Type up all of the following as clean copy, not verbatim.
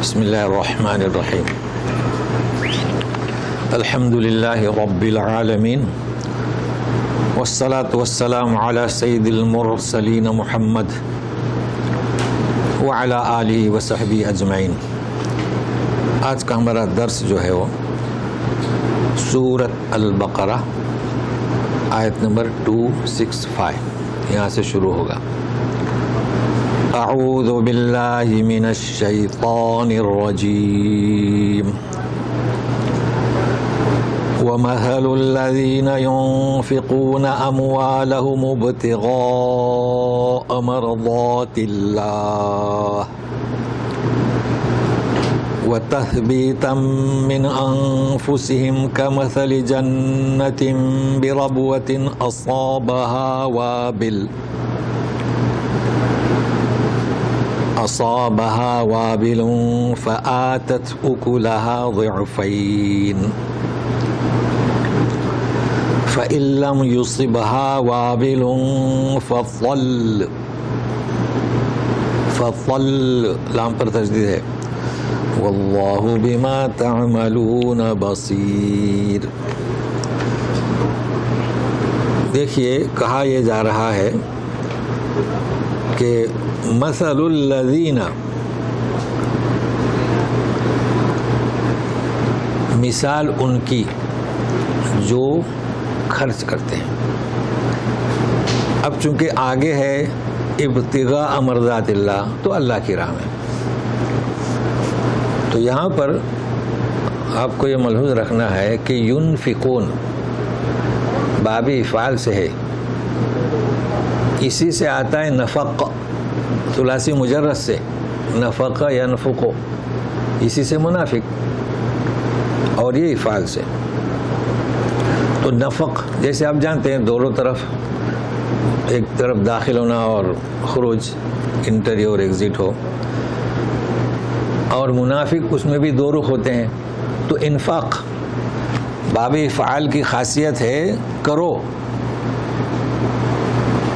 بسم اللہ الرحمن الرحیم الحمد للہ رب العالمین والصلاة والسلام علی سید المرسلین محمد وعلی آلہ وصحبہ اجمعین۔ آج کا ہمارا درس جو ہے وہ سورۃ البقرہ آیت نمبر 265 یہاں سے شروع ہوگا۔ اعوذ باللہ من الشیطان الرجیم ومثل الذین ينفقون اموالهم ابتغاء مرضات اللہ وتثبیتا من انفسهم كمثل جنة بربوة أصابها وابل فآتت أكلها ضعفين فإن لم يصبها وابل فظل لام پر تجدید ہے واللہ بما تعملون بصیر۔ دیکھیے کہا یہ جا رہا ہے کہ مثل الذین، مثال ان کی جو خرچ کرتے ہیں۔ اب چونکہ آگے ہے ابتغاء مرضات اللہ، تو اللہ کی راہ میں، تو یہاں پر آپ کو یہ ملحوظ رکھنا ہے کہ ينفقون باب افعال سے ہے، اسی سے آتا ہے نفق، ثلاثی مجرد سے نفق ینفق، اسی سے منافق، اور یہ افعال سے۔ تو نفق جیسے آپ جانتے ہیں دونوں طرف، ایک طرف داخل ہونا اور خروج، انٹری اور ایگزٹ ہو، اور منافق اس میں بھی دو رخ ہوتے ہیں۔ تو انفاق باب افعال کی خاصیت ہے کرو،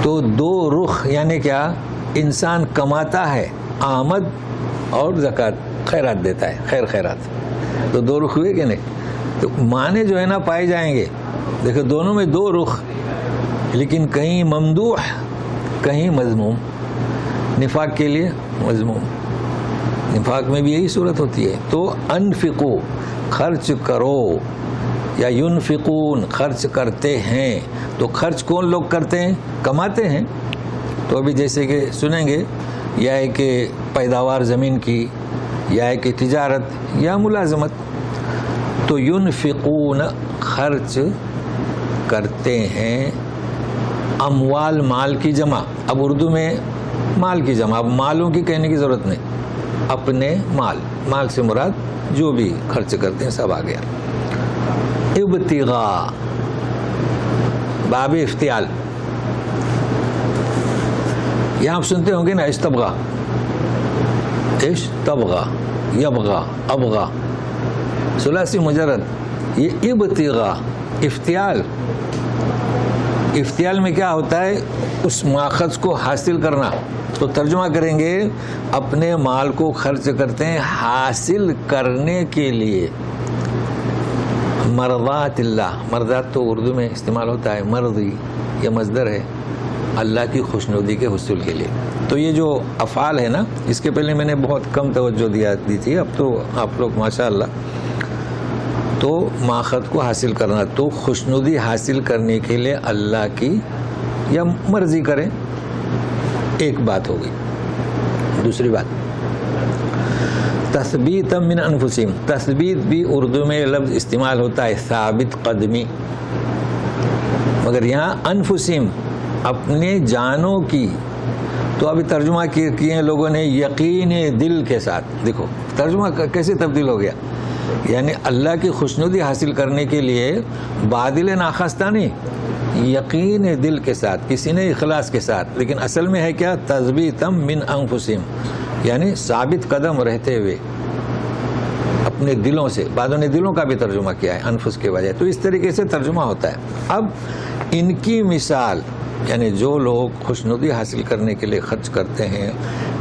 تو دو رخ یعنی کیا، انسان کماتا ہے آمد اور زکوٰۃ خیرات دیتا ہے، خیر خیرات، تو دو رخ ہوئے کہ نہیں؟ تو معنی جو ہے نا پائے جائیں گے۔ دیکھو دونوں میں دو رخ، لیکن کہیں ممدوح کہیں مذموم۔ نفاق کے لیے مذموم، نفاق میں بھی یہی صورت ہوتی ہے۔ تو انفقو خرچ کرو، یا ینفقون خرچ کرتے ہیں، تو خرچ کون لوگ کرتے ہیں؟ کماتے ہیں۔ تو ابھی جیسے کہ سنیں گے، یا ہے کہ پیداوار زمین کی، یا ہے کہ تجارت یا ملازمت، تو ینفقون خرچ کرتے ہیں، اموال مال کی جمع۔ اب اردو میں مال کی جمع، اب مالوں کی کہنے کی ضرورت نہیں، اپنے مال، مال سے مراد جو بھی خرچ کرتے ہیں سب آ گیا۔ ابتغاء باب افتعال، یہاں آپ سنتے ہوں گے نا استبغا، اشتبغا، یبغا، ابغا، ثلاثی مجرد، یہ ابتغاء افتعال۔ افتعال میں کیا ہوتا ہے؟ اس ماخذ کو حاصل کرنا۔ تو ترجمہ کریں گے اپنے مال کو خرچ کرتے ہیں حاصل کرنے کے لیے مرضات اللہ۔ مرضات تو اردو میں استعمال ہوتا ہے، مرضی یہ مصدر ہے، اللہ کی خوشنودی کے حصول کے لیے۔ تو یہ جو افعال ہے نا، اس کے پہلے میں نے بہت کم توجہ دی تھی، اب تو آپ لوگ ماشاءاللہ، تو ماخذ کو حاصل کرنا، تو خوشنودی حاصل کرنے کے لیے اللہ کی یا مرضی کریں، ایک بات ہوگی۔ دوسری بات تثبیتا من انفسہم، تثبیت بھی اردو میں لفظ استعمال ہوتا ہے ثابت قدمی، مگر یہاں انفسہم اپنے جانوں کی، تو ابھی ترجمہ کیے ہیں لوگوں نے یقین دل کے ساتھ۔ دیکھو ترجمہ کیسے تبدیل ہو گیا، یعنی اللہ کی خوشنودی حاصل کرنے کے لیے بادل ناخواستہ نہیں، یقین دل کے ساتھ، کسی نے اخلاص کے ساتھ، لیکن اصل میں ہے کیا، تثبیتا من انفسہم، یعنی ثابت قدم رہتے ہوئے اپنے دلوں سے۔ بعضوں نے دلوں کا بھی ترجمہ کیا ہے انفس کے بجائے، تو اس طریقے سے ترجمہ ہوتا ہے۔ اب ان کی مثال یعنی جو لوگ خوشنودی حاصل کرنے کے لیے خرچ کرتے ہیں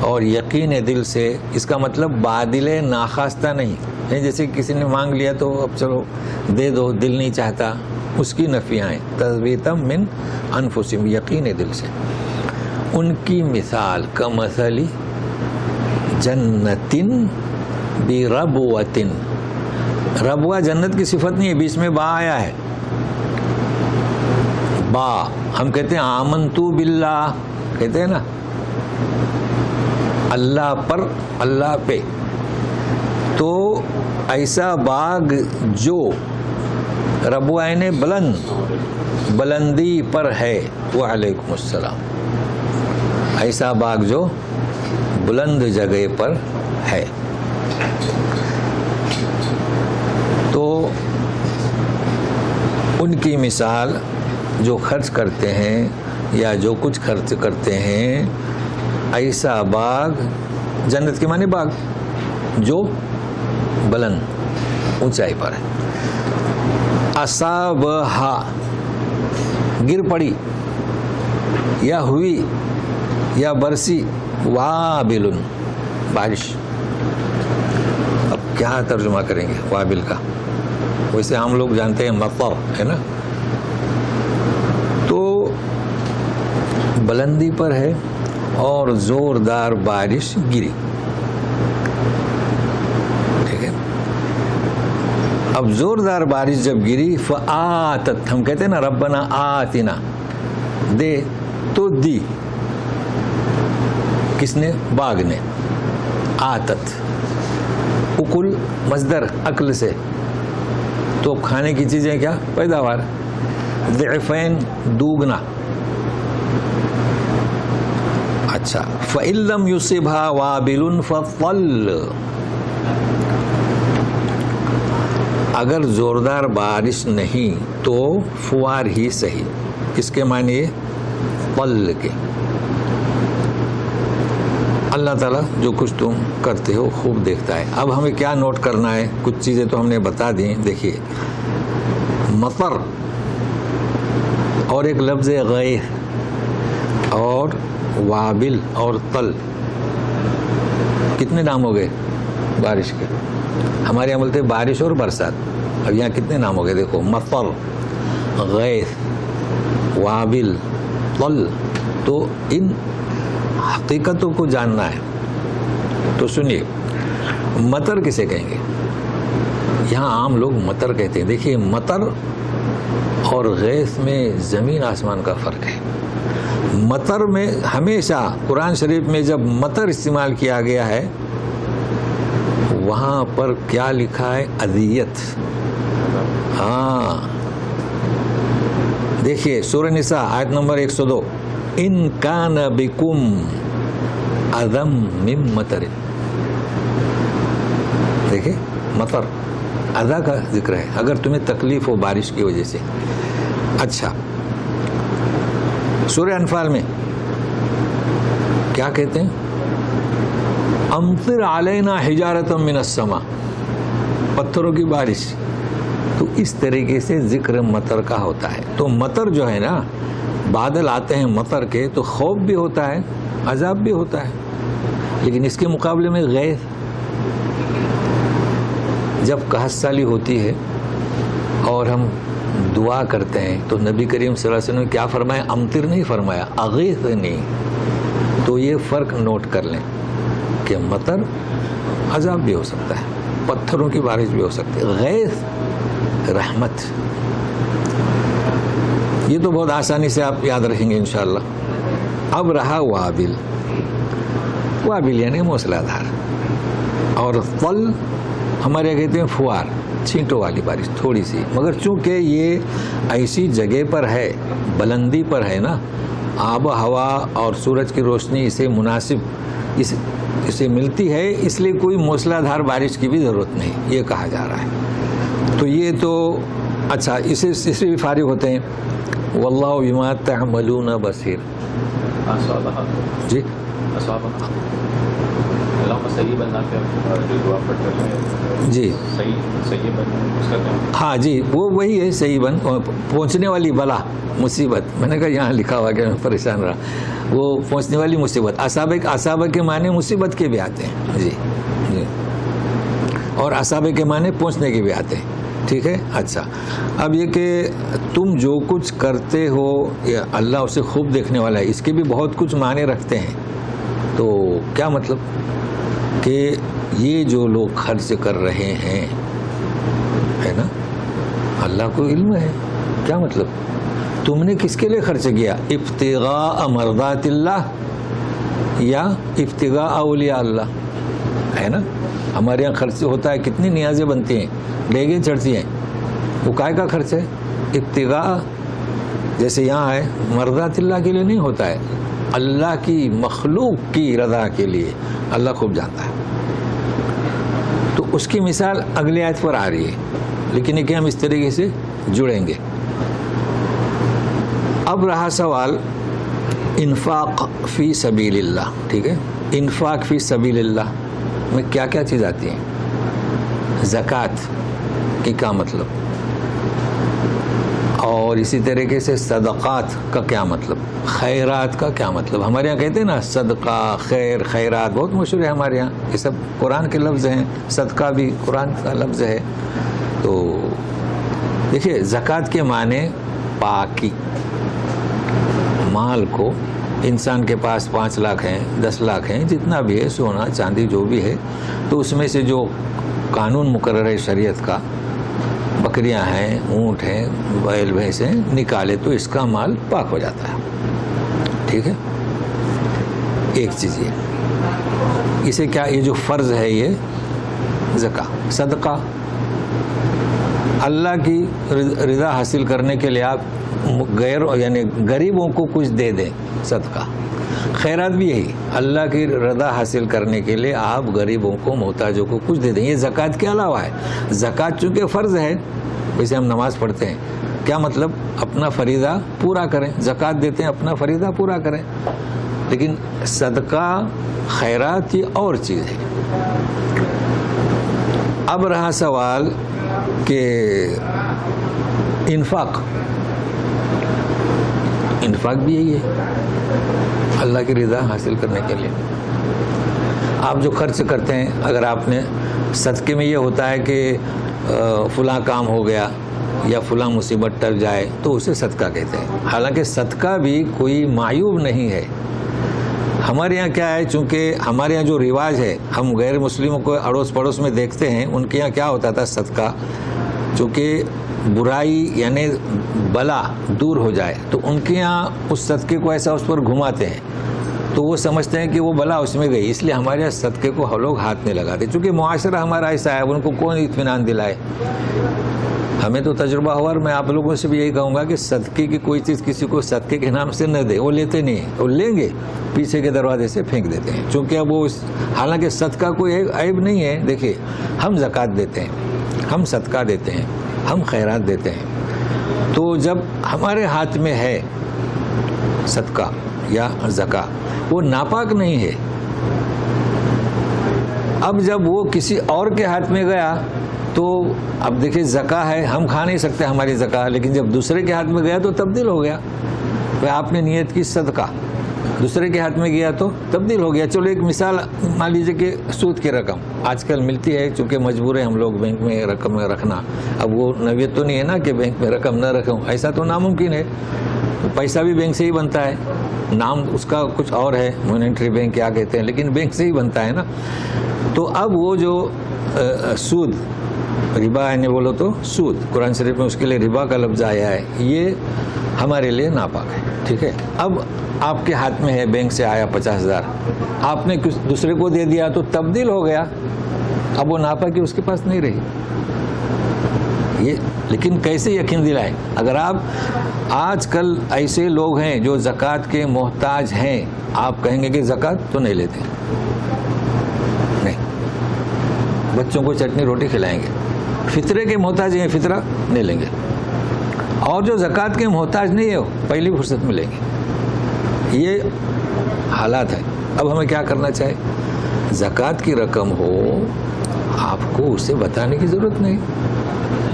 اور یقین دل سے، اس کا مطلب بادل ناخواستہ نہیں، جیسے کسی نے مانگ لیا تو اب چلو دے دو، دل نہیں چاہتا، اس کی نفی آئیں، تثبیتم من انفسہم، یقین دل سے. ان کی مثال کمثل جنتن بربوۃ، ربوہ جنت کی صفت نہیں ہے، بیچ میں با آیا ہے. با ہم کہتے ہیں آمنتو باللہ، کہتے ہیں نا اللہ پر، اللہ پہ. تو ایسا باغ جو ربوہ نے بلندی پر ہے، وعلیکم السلام، ایسا باغ جو بلند جگہ پر ہے. تو ان کی مثال جو خرچ کرتے ہیں یا جو کچھ خرچ کرتے ہیں، ایسا باغ، جنت کے معنی باغ جو بلند اونچائی پر ہے. اصابہا گر پڑی یا ہوئی یا برسی، وابل بارش. اب کیا ترجمہ کریں گے وابل کا؟ ویسے ہم لوگ جانتے ہیں مطر ہے نا، تو بلندی پر ہے اور زوردار بارش گری. ٹھیک ہے، اب زوردار بارش جب گری، فآتت، ہم کہتے ہیں نا ربنا آتنا، دے تو دی، کس نے؟ باغ نے. آتت اکل مصدر اکل سے، تو کھانے کی چیزیں کیا؟ پیداوار. ضعفین دوگنا. اچھا، فإن لم يصبها وابل فطل، اگر زوردار بارش نہیں تو فوار ہی صحیح. اس کے معنی طل کے. اللہ تعالیٰ جو کچھ تم کرتے ہو خوب دیکھتا ہے. اب ہمیں کیا نوٹ کرنا ہے؟ کچھ چیزیں تو ہم نے بتا دیں. دیکھیے، مطر اور ایک لفظ غیث اور وابل اور طل، کتنے نام ہو گئے بارش کے؟ ہمارے یہاں بولتے بارش اور برسات. اب یہاں کتنے نام ہو گئے؟ دیکھو، مطر، غیث، وابل، طل. تو ان حقیقتوں کو جاننا ہے. تو سنیے، مطر کسے کہیں گے؟ یہاں عام لوگ مطر کہتے ہیں. دیکھیے، مطر اور غیث میں زمین آسمان کا فرق ہے. مطر میں ہمیشہ قرآن شریف میں جب مطر استعمال کیا گیا ہے، وہاں پر کیا لکھا ہے؟ اذیت. ہاں، دیکھیے سورہ نساء آیت نمبر 102، ان کان بکم اذم من مطر. دیکھیں، مطر اذا کا ذکر ہے، اگر تمہیں تکلیف ہو بارش کی وجہ سے. اچھا، سورہ انفال میں کیا کہتے ہیں؟ امطر علینا حجارۃ من السماء، پتھروں کی بارش. تو اس طریقے سے ذکر مطر کا ہوتا ہے. تو مطر جو ہے نا، بادل آتے ہیں مطر کے تو خوف بھی ہوتا ہے، عذاب بھی ہوتا ہے. لیکن اس کے مقابلے میں غیث، جب قحط سالی ہوتی ہے اور ہم دعا کرتے ہیں تو نبی کریم صلی اللہ علیہ وسلم نے کیا فرمایا؟ امطر نہیں فرمایا، اغیث نہیں. تو یہ فرق نوٹ کر لیں کہ مطر عذاب بھی ہو سکتا ہے، پتھروں کی بارش بھی ہو سکتی ہے، غیث رحمت. یہ تو بہت آسانی سے آپ یاد رکھیں گے انشاءاللہ. اب رہا وابل. وابل یعنی موسلا دھار، اور طل ہمارے کہتے ہیں فوار، چھینٹوں والی بارش تھوڑی سی. مگر چونکہ یہ ایسی جگہ پر ہے، بلندی پر ہے نا، آب و ہوا اور سورج کی روشنی اسے مناسب اسے ملتی ہے، اس لیے کوئی موسلا دھار بارش کی بھی ضرورت نہیں، یہ کہا جا رہا ہے. تو یہ تو اچھا، اس سے بھی فارغ ہوتے ہیں. واللہ بما تعملون بصیر. جی، صحیح بننا کیا جو دعا پڑھتے ہیں جی صحیح بننا اس کا کیا؟ ہاں جی وہ وہی ہے صحیح بن پہنچنے والی بلا مصیبت. میں نے کہا یہاں لکھا ہوا کہ میں پریشان رہا. وہ پہنچنے والی مصیبت. اصابہ کے معنی مصیبت کے بھی آتے ہیں جی جی, اور اصابہ کے معنی پہنچنے کے بھی آتے ہیں. ٹھیک ہے. اچھا اب یہ کہ تم جو کچھ کرتے ہو یا اللہ اسے خوب دیکھنے والا ہے, اس کے بھی بہت کچھ معنی رکھتے ہیں. تو کیا مطلب کہ یہ جو لوگ خرچ کر رہے ہیں ہے نا, اللہ کو علم ہے. کیا مطلب تم نے کس کے لیے خرچ کیا؟ ابتغاء مرضات اللہ یا ابتغاء اولیاء اللہ ہے نا. ہمارے یہاں خرچ ہوتا ہے, کتنی نیازیں بنتی ہیں, ڈیگیں چڑھتی ہیں, وہ کائے کا خرچ ہے؟ ابتغاء جیسے یہاں ہے مرضات اللہ کے لیے نہیں ہوتا ہے, اللہ کی مخلوق کی رضا کے لیے. اللہ خوب جانتا ہے. تو اس کی مثال اگلی آیت پر آ رہی ہے, لیکن یہ کہ ہم اس طریقے سے جڑیں گے. اب رہا سوال انفاق فی سبیل اللہ. ٹھیک ہے, انفاق فی سبیل اللہ میں کیا کیا چیز آتی ہیں؟ زکوٰۃ کی کیا مطلب, اور اسی طریقے سے صدقات کا کیا مطلب, خیرات کا کیا مطلب. ہمارے یہاں کہتے ہیں نا صدقہ, خیر, خیرات بہت مشہور ہے ہمارے یہاں. یہ سب قرآن کے لفظ ہیں. صدقہ بھی قرآن کا لفظ ہے. تو دیکھیے زکوٰۃ کے معنی پاکی. مال کو انسان کے پاس 5 لاکھ ہیں, 10 لاکھ ہیں, جتنا بھی ہے, سونا چاندی جو بھی ہے, تو اس میں سے جو قانون مقرر ہے شریعت کا, بکریاں ہیں, اونٹ ہیں, بیل بھینس ہیں, نکالے تو اس کا مال پاک ہو جاتا ہے. ٹھیک ہے. ایک چیز یہ, اسے کیا, یہ جو فرض ہے یہ زکوٰۃ. صدقہ اللہ کی رضا حاصل کرنے کے لیے آپ یعنی غریبوں کو کچھ دے دیں, صدقہ. خیرات بھی یہی, اللہ کی رضا حاصل کرنے کے لیے آپ غریبوں کو, محتاجوں کو کچھ دے دیں. یہ زکوٰۃ کے علاوہ ہے. زکوٰۃ چونکہ فرض ہے, جیسے ہم نماز پڑھتے ہیں, کیا مطلب اپنا فریضہ پورا کریں. زکوٰۃ دیتے ہیں, اپنا فریضہ پورا کریں. لیکن صدقہ, خیرات یہ اور چیز ہے. اب رہا سوال کہ انفاق بھی یہی ہے, اللہ کی رضا حاصل کرنے کے لیے. آپ جو خرچ کرتے ہیں, اگر آپ نے صدقے میں یہ ہوتا ہے کہ فلاں کام ہو گیا یا فلاں مصیبت ٹل جائے تو اسے صدقہ کہتے ہیں. حالانکہ صدقہ بھی کوئی معیوب نہیں ہے. ہمارے یہاں کیا ہے, چونکہ ہمارے یہاں جو رواج ہے, ہم غیر مسلموں کو اڑوس پڑوس میں دیکھتے ہیں, ان کے یہاں کیا ہوتا تھا صدقہ, چونکہ برائی یعنی بلا دور ہو جائے تو ان کے یہاں اس صدقے کو ایسا اس پر گھماتے ہیں, تو وہ سمجھتے ہیں کہ وہ بلا اس میں گئی, اس لیے ہمارے یہاں صدقے کو ہم لوگ ہاتھ نہیں لگاتے. چونکہ معاشرہ ہمارا ایسا ہے, ان کو کون اطمینان دلائے. ہمیں تو تجربہ ہوا, اور میں آپ لوگوں سے بھی یہی کہوں گا کہ صدقے کی کوئی چیز کسی کو صدقے کے نام سے نہ دے. وہ لیتے نہیں ہیں, وہ لیں گے پیچھے کے دروازے سے پھینک دیتے ہیں. چونکہ اب وہ حالانکہ صدقہ کوئی عیب نہیں ہے. دیکھیے ہم زکوٰۃ دیتے ہیں, ہم صدقہ دیتے ہیں, ہم خیرات دیتے ہیں, تو جب ہمارے ہاتھ میں ہے صدقہ یا زکوٰۃ, وہ ناپاک نہیں ہے. اب جب وہ کسی اور کے ہاتھ میں گیا تو اب دیکھیں زکوٰۃ ہے, ہم کھا نہیں سکتے ہماری زکوٰۃ, لیکن جب دوسرے کے ہاتھ میں گیا تو تبدیل ہو گیا. آپ نے نیت کی صدقہ, دوسرے کے ہاتھ میں گیا تو تبدیل ہو گیا. چلو ایک مثال مان لیجیے کہ سود کی رقم آج کل ملتی ہے, چونکہ مجبور ہے ہم لوگ بینک میں رقم رکھنا. اب وہ نوعیت تو نہیں ہے نا کہ بینک میں رقم نہ رکھوں, ایسا تو ناممکن ہے. پیسہ بھی بینک سے ہی بنتا ہے, نام اس کا کچھ اور ہے, مانیٹری بینک کیا کہتے ہیں, لیکن بینک سے ہی بنتا ہے نا. تو اب وہ جو سود, ربا یعنی بولو تو سود, قرآن شریف میں اس کے لیے ربا کا لفظ آیا ہے, یہ ہمارے لیے ناپاک ہے. ٹھیک ہے. اب آپ کے ہاتھ میں ہے, بینک سے آیا 50,000, آپ نے دوسرے کو دے دیا تو تبدیل ہو گیا, اب وہ ناپاکی اس کے پاس نہیں رہی. یہ لیکن کیسے یقین دلائیں؟ اگر آپ آج کل ایسے لوگ ہیں جو زکوٰۃ کے محتاج ہیں, آپ کہیں گے کہ زکوٰۃ تو نہیں لیتے, نہیں, بچوں کو چٹنی روٹی کھلائیں گے. فطرے کے محتاج ہیں, فطرہ نہیں لیں گے. اور جو زکوٰۃ کے محتاج نہیں ہے, پہلی فرصت میں لیں گے. یہ حالات ہے. اب ہمیں کیا کرنا چاہیے؟ زکوٰۃ کی رقم ہو آپ کو اسے بتانے کی ضرورت نہیں.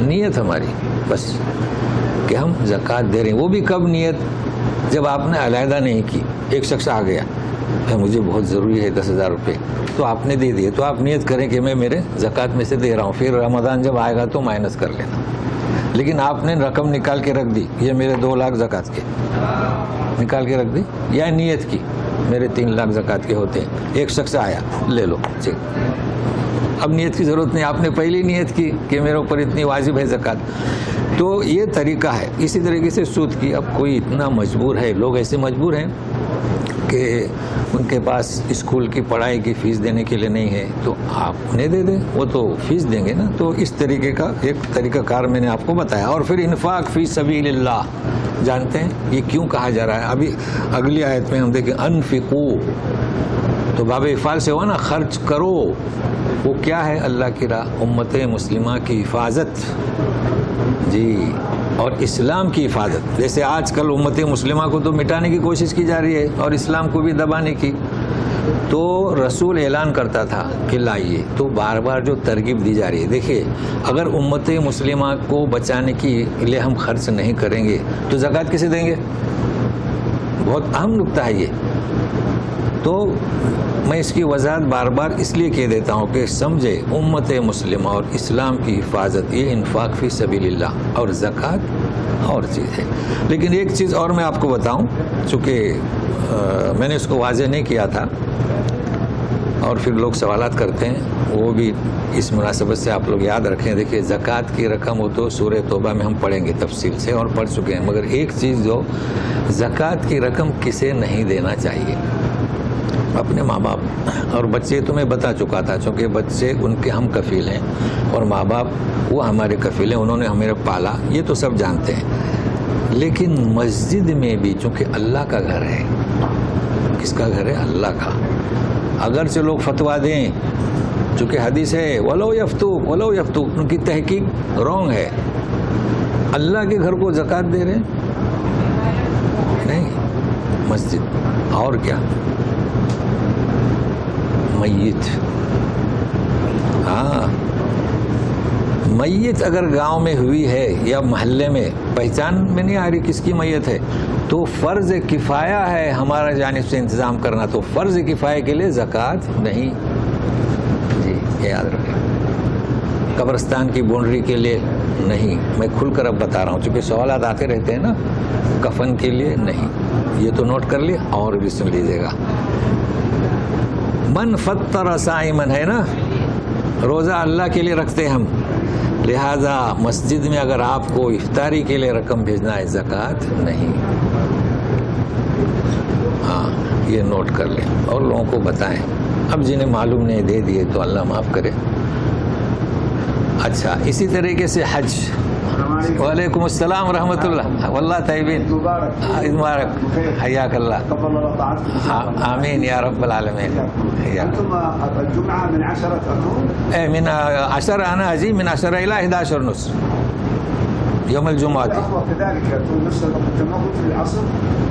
نیت ہماری بس کہ ہم زکوٰۃ دے رہے ہیں. وہ بھی کب نیت؟ جب آپ نے علیحدہ نہیں کی. ایک شخص آ گیا مجھے بہت ضروری ہے 10,000 روپے تو آپ نے دے دیے تو آپ نیت کریں کہ میں میرے زکوٰۃ میں سے دے رہا ہوں. پھر رمضان جب آئے گا تو مائنس کر لینا. لیکن آپ نے رقم نکال کے رکھ دی یہ میرے 2 لاکھ زکوٰۃ کے نکال کے رکھ دی یا نیت کی میرے 3 لاکھ زکوٰۃ کے ہوتے ہیں. ایک شخص آیا لے لو ٹھیک. اب نیت کی ضرورت نہیں. آپ نے پہلی نیت کی کہ میرے اوپر اتنی واجب ہے زکوٰۃ. تو یہ طریقہ ہے. اسی طریقے سے سود کی. اب کوئی اتنا مجبور ہے, لوگ ایسے مجبور ہیں کہ ان کے پاس اسکول کی پڑھائی کی فیس دینے کے لیے نہیں ہے تو آپ نے دے دیں, وہ تو فیس دیں گے نا. تو اس طریقے کا ایک طریقہ کار میں نے آپ کو بتایا. اور پھر انفاق فی سبیل اللہ جانتے ہیں یہ کیوں کہا جا رہا ہے؟ ابھی اگلی آیت میں ہم دیکھیں انفقو تو باب افعال سے ہوا نا, خرچ کرو. وہ کیا ہے؟ اللہ کی راہ, امت مسلمہ کی حفاظت جی اور اسلام کی حفاظت. جیسے آج کل امت مسلمہ کو تو مٹانے کی کوشش کی جا رہی ہے اور اسلام کو بھی دبانے کی. تو رسول اعلان کرتا تھا کہ لائیے, تو بار بار جو ترغیب دی جا رہی ہے. دیکھیے اگر امت مسلمہ کو بچانے کے لیے ہم خرچ نہیں کریں گے تو زکوٰۃ کیسے دیں گے؟ بہت اہم نکتہ ہے یہ. تو میں اس کی وضاحت بار بار اس لیے کہہ دیتا ہوں کہ سمجھے امت مسلمہ اور اسلام کی حفاظت یہ انفاق فی سبیل اللہ اور زکوٰۃ اور چیز ہے. لیکن ایک چیز اور میں آپ کو بتاؤں, چونکہ میں نے اس کو واضح نہیں کیا تھا اور پھر لوگ سوالات کرتے ہیں, وہ بھی اس مناسبت سے آپ لوگ یاد رکھیں. دیکھیے زکوٰۃ کی رقم ہو تو سورہ توبہ میں ہم پڑھیں گے تفصیل سے اور پڑھ چکے ہیں. مگر ایک چیز جو زکوٰۃ کی رقم کسے نہیں دینا چاہیے؟ اپنے ماں باپ اور بچے. تو میں بتا چکا تھا چونکہ بچے ان کے ہم کفیل ہیں اور ماں باپ وہ ہمارے کفیل ہیں, انہوں نے ہمیں پالا, یہ تو سب جانتے ہیں. لیکن مسجد میں بھی چونکہ اللہ کا گھر ہے. کس کا گھر ہے؟ اللہ کا. اگرچہ لوگ فتویٰ دیں, چونکہ حدیث ہے ولو یفتوک ولو یفتوک, ان کی تحقیق رونگ ہے. اللہ کے گھر کو زکوٰۃ دے رہے نہیں, مسجد. اور کیا؟ میت. ہاں میت اگر گاؤں میں ہوئی ہے یا محلے میں پہچان میں نہیں آ رہی کس کی میت ہے تو فرض کفایہ ہے ہمارا جانب سے انتظام کرنا. تو فرض کفایہ کے لیے زکوٰۃ نہیں جی, یہ یاد رکھیں. قبرستان کی بونڈری کے لیے نہیں. میں کھل کر اب بتا رہا ہوں چونکہ سوالات آتے رہتے ہیں نا. کفن کے لیے نہیں. یہ تو نوٹ کر لیا اور بھی سن لیجیے گا. من فطر صائمن ہے نا, روزہ اللہ کے لیے رکھتے ہم, لہذا مسجد میں اگر آپ کو افطاری کے لیے رقم بھیجنا ہے زکوٰۃ نہیں. ہاں یہ نوٹ کر لیں اور لوگوں کو بتائیں. اب جنہیں معلوم نہیں دے دیے تو اللہ معاف کرے. اچھا اسی طریقے سے حج. وعلیکم السلام ورحمۃ اللہ. واللہ طیبین مبارک. حیاک اللہ. آمین یا رب العالمین. أنتم الجمعة من 10 تأتون؟ من 10 أنا أجي من 10 إلى 11:30 يوم الجمعة. كذلك يأتون نفس الوقت تمرد في العصر؟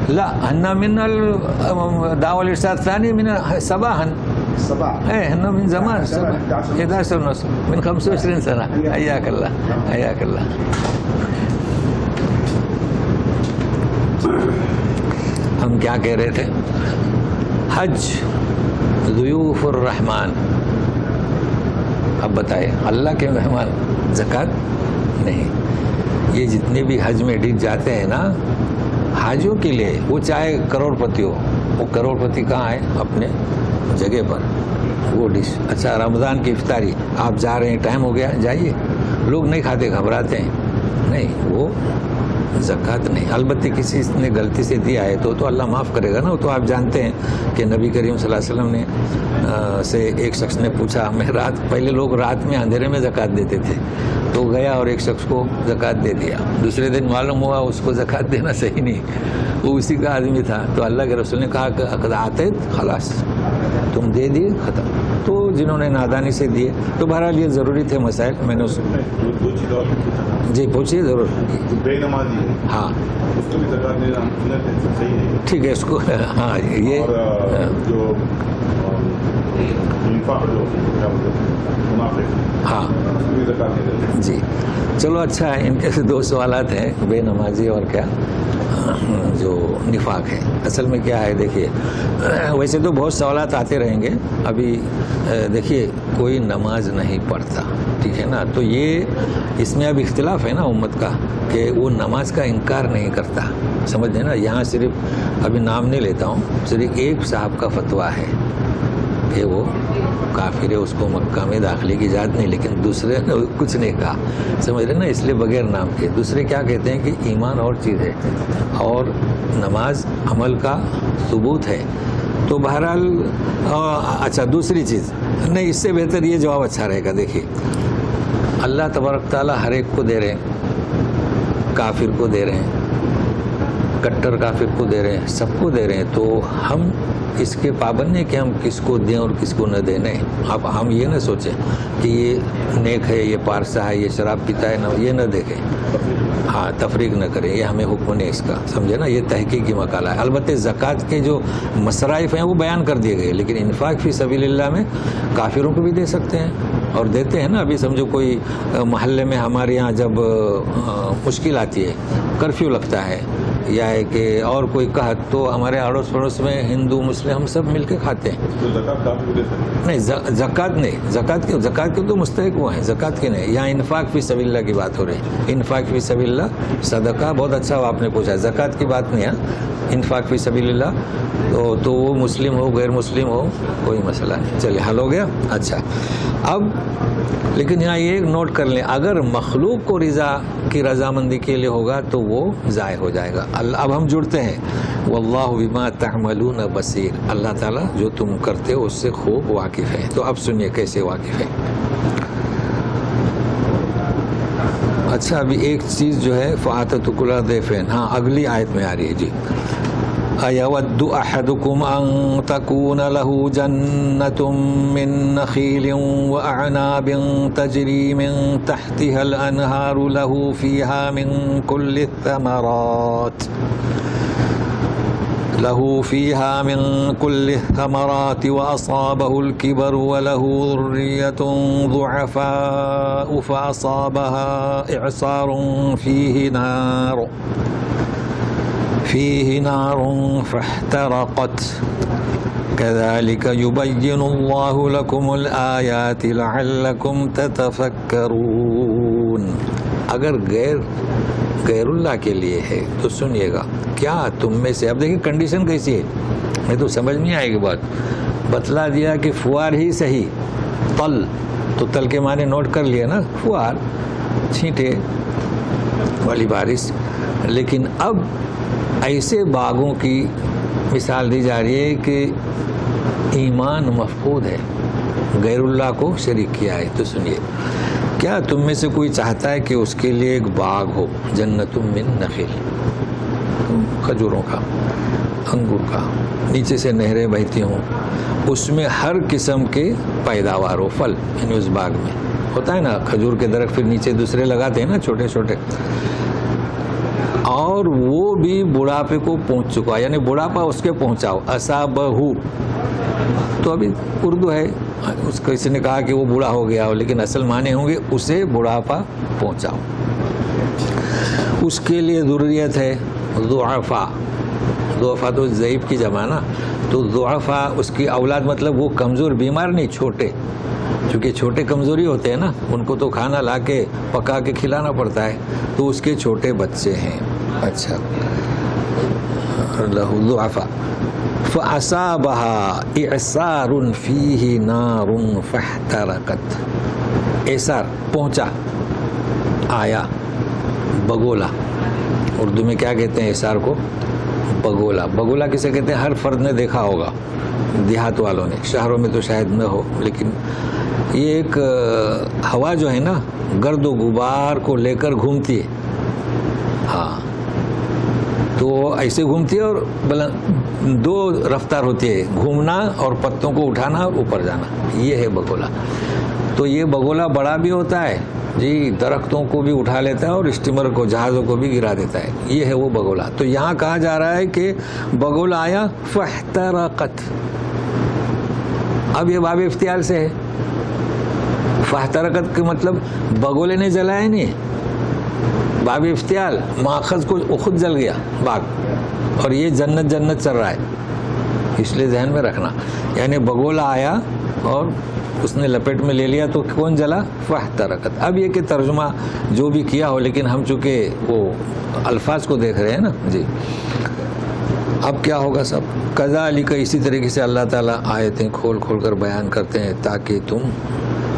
لا هن من الدعوة الإرشاد الثاني من صباحا. الصباح. ايه هن من زمان 11:30 من 25 سنة. حياك الله حياك الله. ہم کیا کہہ رہے تھے؟ حج ضیوف الرحمن. اب بتائے اللہ کے مہمان زکوٰۃ نہیں. یہ جتنے بھی حج میں ڈگ جاتے ہیں نا حاجوں کے لیے, وہ چاہے کروڑ پتی ہو, وہ کروڑ پتی کہاں ہے؟ اپنے جگہ پر وہ ڈش. اچھا رمضان کی افطاری آپ جا رہے ہیں, ٹائم ہو گیا جائیے. لوگ نہیں کھاتے, گھبراتے ہیں. نہیں وہ زکوٰۃ نہیں. البتہ کسی نے غلطی سے دیا ہے تو اللہ معاف کرے گا نا. تو آپ جانتے ہیں کہ نبی کریم صلی اللہ علیہ وسلم نے سے ایک شخص نے پوچھا, میں پہلے لوگ رات میں اندھیرے میں زکوٰۃ دیتے تھے, تو گیا اور ایک شخص کو زکوٰۃ دے دیا. دوسرے دن معلوم ہوا اس کو زکوٰۃ دینا صحیح نہیں, وہ اسی کا آدمی تھا. تو اللہ کے رسول نے کہا کہ اقد آتیت خلاص, تم دے دیے ختم. تو جنہوں نے نادانی سے دیے, تو بہرحال یہ ضروری تھے مسائل. میں نے دو چیز اور پوچھا جی پوچھیے ضرور. تھا, بے نمازی ہے ہاں اس کو بھی زکوٰۃ دینا صحیح نہیں, ٹھیک ہے, اس کو ہاں یہ اور جو انفاق جو کیا بولتے ہیں منافق, ہاں اس کو بھی زکوٰۃ نہیں دیتے. جی چلو اچھا ہے. ان کے دو سوالات ہیں, بے نمازی اور کیا جو نفاق ہے. اصل میں کیا ہے دیکھیے, ویسے تو بہت سوالات آتے رہیں گے. ابھی دیکھیے کوئی نماز نہیں پڑھتا, ٹھیک ہے نا, تو یہ اس میں اب اختلاف ہے نا امت کا کہ وہ نماز کا انکار نہیں کرتا. سمجھ لیں نا, یہاں صرف ابھی نام نہیں لیتا ہوں, صرف ایک صاحب کا فتویٰ ہے کہ وہ کافر ہے, اس کو مکہ میں داخلے کی اجازت نہیں, لیکن دوسرے نے کچھ نہیں کہا. سمجھ رہے نا, اس لیے بغیر نام کے. دوسرے کیا کہتے ہیں کہ ایمان اور چیز ہے اور نماز عمل کا ثبوت ہے. تو بہرحال اچھا دوسری چیز نہیں, اس سے بہتر یہ جواب اچھا رہے گا. دیکھیے اللہ تبارک تعالیٰ ہر ایک کو دے رہے ہیں, کافر کو دے رہے ہیں, کٹر کافر کو دے رہے ہیں, سب کو دے رہے ہیں. تو ہم اس کے پابند نہیں کہ ہم کس کو دیں اور کس کو نہ دیں. نہیں, اب ہم یہ نہ سوچیں کہ یہ نیک ہے, یہ پارسا ہے, یہ شراب پیتا ہے, نہ یہ نہ دیکھیں. ہاں تفریق نہ کریں, یہ ہمیں حکم نہیں اس کا, سمجھے نا, یہ تحقیقی مقالہ ہے. البتہ زکوٰۃ کے جو مصارف ہیں وہ بیان کر دیے گئے, لیکن انفاق فی سبیل اللہ میں کافروں کو بھی دے سکتے ہیں اور دیتے ہیں نا. ابھی سمجھو کوئی محلے میں ہمارے یہاں جب مشکل آتی ہے, کرفیو لگتا ہے یا ہے کہ اور کوئی قحط, تو ہمارے اڑوس پڑوس میں ہندو مسلم ہم سب مل کے کھاتے ہیں. تو زکوٰۃ کافر کو دے سکتے نہیں زکوٰۃ نہیں, زکوٰۃ کے تو مستحق وہ ہیں, زکوٰۃ کے نہیں. یہاں انفاق فی سبیل اللہ کی بات ہو رہی ہے. انفاق فی سبیل اللہ صدقہ, بہت اچھا آپ نے پوچھا, زکوٰۃ کی بات نہیں ہے. انفاق فی سبیل اللہ تو وہ مسلم ہو غیر مسلم ہو کوئی مسئلہ نہیں. چلے حل ہو گیا. اچھا اب لیکن یہاں یہ نوٹ کر لیں, اگر مخلوق کو رضامندی کے لیے ہوگا تو وہ ضائع ہو جائے گا. اب ہم جڑتے ہیں, واللہ بما تعملون بصیر, اللہ تعالیٰ جو تم کرتے ہو اس سے خوب واقف ہے. تو اب سنیے کیسے واقف ہے. اچھا ابھی ایک چیز جو ہے فَآتَتُ كُلَّ ضَيْفٍ, ہاں اگلی آیت میں آ رہی ہے. جی أَيَوَدُّ أَحَدُكُمْ أَن تَكُونَ لَهُ جَنَّةٌ مِّن نَخِيلٍ وَأَعْنَابٍ تَجْرِي مِن تَحْتِهَا الْأَنْهَارُ لَهُ فِيهَا مِن كُلِّ الثَّمَرَاتِ وَأَصَابَهُ الْكِبَرُ وَلَهُ ذُرِّيَّةٌ ضُعَفَاءُ فَأَصَابَهَا إِعْصَارٌ فيه نار فاحترقت كذلك يبين الله لكم الآيات لعلكم تتفكرون. اگر غیر اللہ کے لیے ہے تو سنیے گا, کیا تم میں سے, اب دیکھیں کنڈیشن کیسی ہے, میں تو سمجھ نہیں آئے گی بات. بتلا دیا کہ فوار ہی صحیح, تل تو تل کے معنی نوٹ کر لیا نا, فوار چھینٹے والی بارش. لیکن اب ایسے باغوں کی مثال دی جا رہی ہے کہ ایمان مفقود ہے, غیر اللہ کو شریک کیا ہے. تو سنیے, کیا تم میں سے کوئی چاہتا ہے کہ اس کے لیے ایک باغ ہو, جنت من نخیل, کھجوروں کا, انگور کا, نیچے سے نہریں بہتی ہوں, اس میں ہر قسم کے پیداوار ہو, پھل, یعنی اس باغ میں ہوتا ہے نا کھجور کے درخت, پھر نیچے دوسرے لگاتے ہیں نا چھوٹے چھوٹے, اور وہ بھی بڑھاپے کو پہنچ چکا, یعنی بڑھاپا اس کے پہنچاؤ. اصابہو تو ابھی اردو ہے, اس کو کسی نے کہا کہ وہ بوڑھا ہو گیا ہو, لیکن اصل معنی ہوں گے اسے بڑھاپا پہنچاؤ. اس کے لیے ضروریت ہے ضعفاء, ضعفاء تو ضعیف کی جمع نا, تو ضعفاء اس کی اولاد, مطلب وہ کمزور بیمار نہیں, چھوٹے, چونکہ چھوٹے کمزوری ہوتے ہیں نا, ان کو تو کھانا لا کے پکا کے کھلانا پڑتا ہے, تو اس کے چھوٹے بچے ہیں. اچھا لہو ضعفاء فَأَصَابَهَا إِعْصَارٌ فِيهِ نَارٌ فَاحْتَرَقَتْ. اعصار پہنچا, آیا, بگولا, اردو میں کیا کہتے ہیں اعصار کو, بگولا، بگولا کسے کہتے ہیں؟ ہر فرد نے دیکھا ہوگا، دیہات والوں نے، شہروں میں تو شاید نہ ہو، لیکن یہ ایک ہوا جو ہے نا گرد و غبار کو لے کر گھومتی ہے. ہاں تو ایسے گھومتی ہے اور دو رفتار ہوتی ہے، گھومنا اور پتوں کو اٹھانا اور اوپر جانا، یہ ہے بگولا. تو یہ بگولا بڑا بھی ہوتا ہے جی، درختوں کو بھی اٹھا لیتا ہے اور اسٹیمر کو، جہازوں کو بھی گرا دیتا ہے، یہ ہے وہ بگولا. تو یہاں کہا جا رہا ہے کہ بگولا آیا فاحترقت. اب یہ باب افتعال سے ہے. فاحترقت کا مطلب بگولے نے جلایا نہیں، باب افتعال ماخذ کو خود جل گیا باغ، اور یہ جنت جنت چل رہا ہے، اس لیے ذہن میں رکھنا. یعنی بگولا آیا اور اس نے لپیٹ میں لے لیا تو کون جلا؟ فاحترقت. اب یہ کہ ترجمہ جو بھی کیا ہو، لیکن ہم چونکہ وہ الفاظ کو دیکھ رہے ہیں نا جی. اب کیا ہوگا سب؟ کذالک، اسی طریقے سے اللہ تعالیٰ آیتیں کھول کھول کر بیان کرتے ہیں تاکہ تم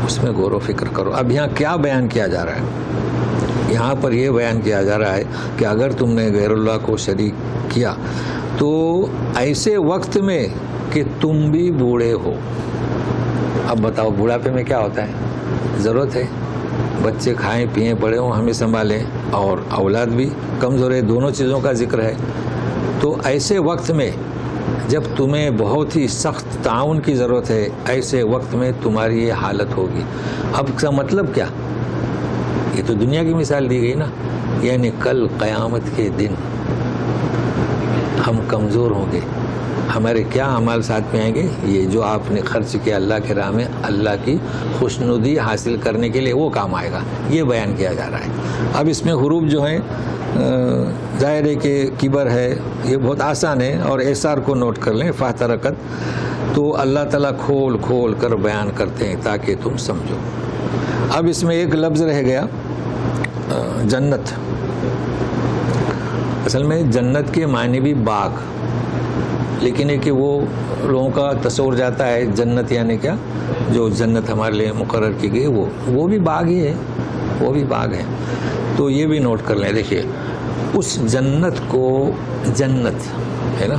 اس میں غور و فکر کرو. اب یہاں کیا بیان کیا جا رہا ہے؟ یہاں پر یہ بیان کیا جا رہا ہے کہ اگر تم نے غیر اللہ کو شریک کیا تو ایسے وقت میں کہ تم بھی بوڑھے ہو. اب بتاؤ بوڑھاپے میں کیا ہوتا ہے؟ ضرورت ہے بچے کھائیں پئیں بڑے ہوں ہمیں سنبھالیں، اور اولاد بھی کمزور ہے، دونوں چیزوں کا ذکر ہے. تو ایسے وقت میں جب تمہیں بہت ہی سخت تعاون کی ضرورت ہے، ایسے وقت میں تمہاری یہ حالت ہوگی. اب اس کا مطلب کیا؟ یہ تو دنیا کی مثال دی گئی نا، یعنی کل قیامت کے دن ہم کمزور ہوں گے، ہمارے کیا اعمال ساتھ میں آئیں گے؟ یہ جو آپ نے خرچ کیا اللہ کے راہ میں، اللہ کی خوشنودی حاصل کرنے کے لیے، وہ کام آئے گا. یہ بیان کیا جا رہا ہے. اب اس میں حروف جو ہیں ظاہر ہے کہ کبر ہے، یہ بہت آسان ہے، اور احصار کو نوٹ کر لیں. فاحترقت تو اللہ تعالیٰ کھول کھول کر بیان کرتے ہیں تاکہ تم سمجھو. اب اس میں ایک لفظ رہ گیا جنت. اصل میں جنت کے معنی بھی باغ، لیکن ہے کہ وہ لوگوں کا تصور جاتا ہے جنت یعنی کیا، جو جنت ہمارے لیے مقرر کی گئی وہ بھی باغ ہی ہے، وہ بھی باغ ہے. تو یہ بھی نوٹ کر لیں. دیکھیے اس جنت کو جنت ہے نا،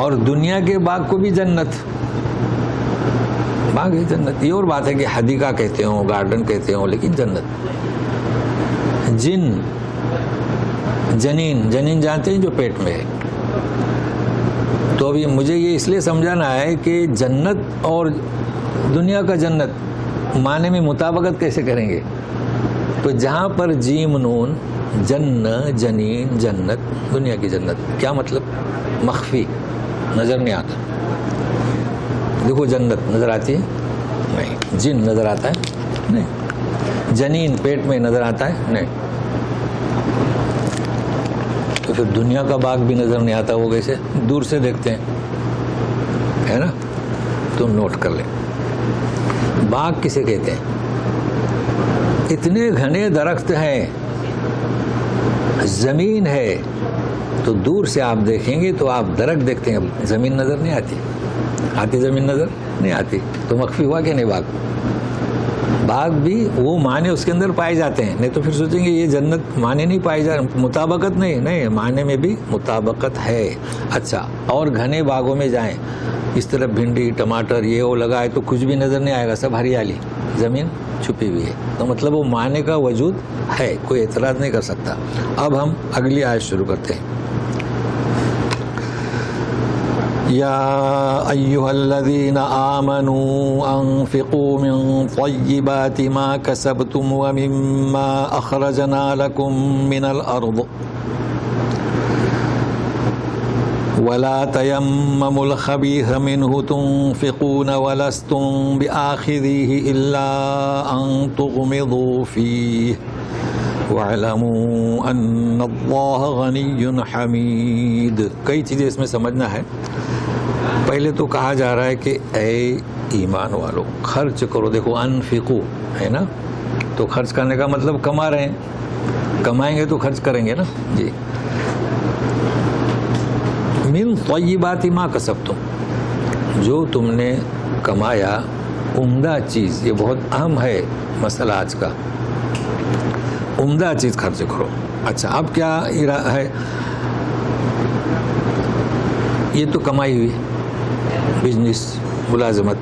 اور دنیا کے باغ کو بھی جنت باغ ہے، جنت. یہ اور بات ہے کہ حدیقہ کہتے ہوں، گارڈن کہتے ہوں، لیکن جنت. جن جنین، جنین جانتے ہیں جو پیٹ میں ہے. تو ابھی مجھے یہ اس لیے سمجھانا ہے کہ جنت اور دنیا کا جنت معنی میں مطابقت کیسے کریں گے. تو جہاں پر جیم نون، جن جنین جنت، دنیا کی جنت، کیا مطلب؟ مخفی، نظر نہیں آتا. دیکھو جنت نظر آتی ہے؟ نہیں. جن نظر آتا ہے؟ نہیں. جنین پیٹ میں نظر آتا ہے؟ نہیں. تو پھر دنیا کا باغ بھی نظر نہیں آتا، وہ کیسے؟ دور سے دیکھتے ہیں، ہے نا. تم نوٹ کر لیں باغ کسے کہتے ہیں. اتنے گھنے درخت ہیں، زمین ہے، تو دور سے آپ دیکھیں گے تو آپ درخت دیکھتے ہیں، زمین نظر نہیں آتی. آتی زمین نظر نہیں آتی. تو مخفی ہوا کہ نہیں باغ؟ باغ بھی وہ معنی اس کے اندر پائے جاتے ہیں. نہیں تو پھر سوچیں گے یہ جنت معنی نہیں پائی جا، مطابقت نہیں معنی میں بھی مطابقت ہے. اچھا، اور گھنے باغوں میں جائیں، اس طرف بھنڈی ٹماٹر یہ وہ لگا ہے تو کچھ بھی نظر نہیں آئے گا، سب ہریالی، زمین چھپی ہوئی ہے. تو مطلب وہ معنی کا وجود ہے، کوئی اعتراض نہیں کر سکتا. اب ہم اگلی آیت شروع کرتے ہیں. یا ایھا الذین آمنوا انفقوا من طیبات ما کسبتم ومما اخرجنا لکم من الارض ولا تيمموا الخبيث منه تنفقون ولستم بآخذيه إلا أن تغمضوا فيه واعلموا أن الله غني حميد. کئی چیزیں اس میں سمجھنا ہے. پہلے تو کہا جا رہا ہے کہ اے ایمان والو خرچ کرو. دیکھو انفقو ہے نا، تو خرچ کرنے کا مطلب کما رہے ہیں، کمائیں گے تو خرچ کریں گے نا جی. من طیبات ما کسبتم، جو تم نے کمایا عمدہ چیز. یہ بہت اہم ہے مسئلہ آج کا، عمدہ چیز خرچ کرو. اچھا اب کیا ہے؟ یہ تو کمائی ہوئی، بزنس، ملازمت.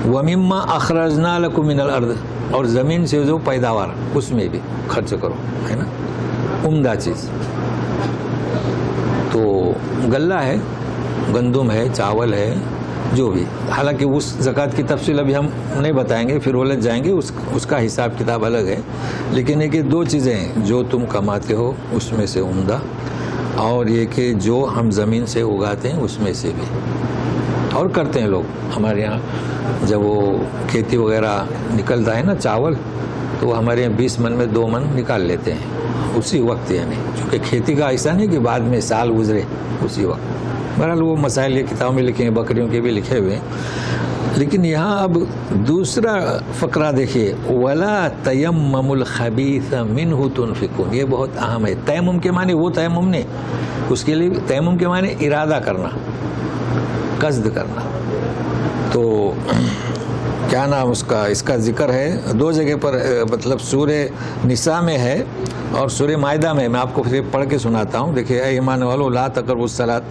وَمِمَّا أَخْرَجْنَا لَكُم مِّنَ الْأَرْضِ، اور زمین سے جو پیداوار اس میں بھی خرچ کرو، ہے نا، عمدہ چیز. تو غلہ ہے، گندم ہے، چاول ہے، جو بھی. حالانکہ اس زکوٰۃ کی تفصیل ابھی ہم نہیں بتائیں گے، پھر الجھ جائیں گے، اس کا حساب کتاب الگ ہے. لیکن یہ کہ دو چیزیں ہیں، جو تم کماتے ہو اس میں سے عمدہ، اور یہ کہ جو ہم زمین سے اگاتے ہیں اس میں سے بھی. اور کرتے ہیں لوگ ہمارے یہاں، جب وہ کھیتی وغیرہ نکلتا ہے نا چاول، تو وہ ہمارے یہاں 20 من میں 2 من نکال لیتے ہیں اسی وقت. یعنی چونکہ کھیتی کا ایسا نہیں کہ بعد میں سال گزرے، اسی وقت. بہرحال وہ مسائل یہ کتابوں میں لکھے ہیں، بکریوں کے بھی لکھے ہوئے ہیں. لیکن یہاں اب دوسرا فقرہ دیکھیے، وَلَا تَيَمَّمُ الْخَبِيثَ مِنْهُ تُنْفِقُونَ. یہ بہت اہم ہے. تیمم کے معنی وہ تیمم نہیں، اس کے لیے تیمم کے معنی ارادہ کرنا، قصد کرنا. تو کیا نام اس کا ذکر ہے 2 جگہ پر، مطلب سورہ نساء میں ہے اور سورہ مائدہ میں. میں آپ کو پھر پڑھ کے سناتا ہوں. دیکھیے، اے ایمان والو لا تقربوا الصلاۃ،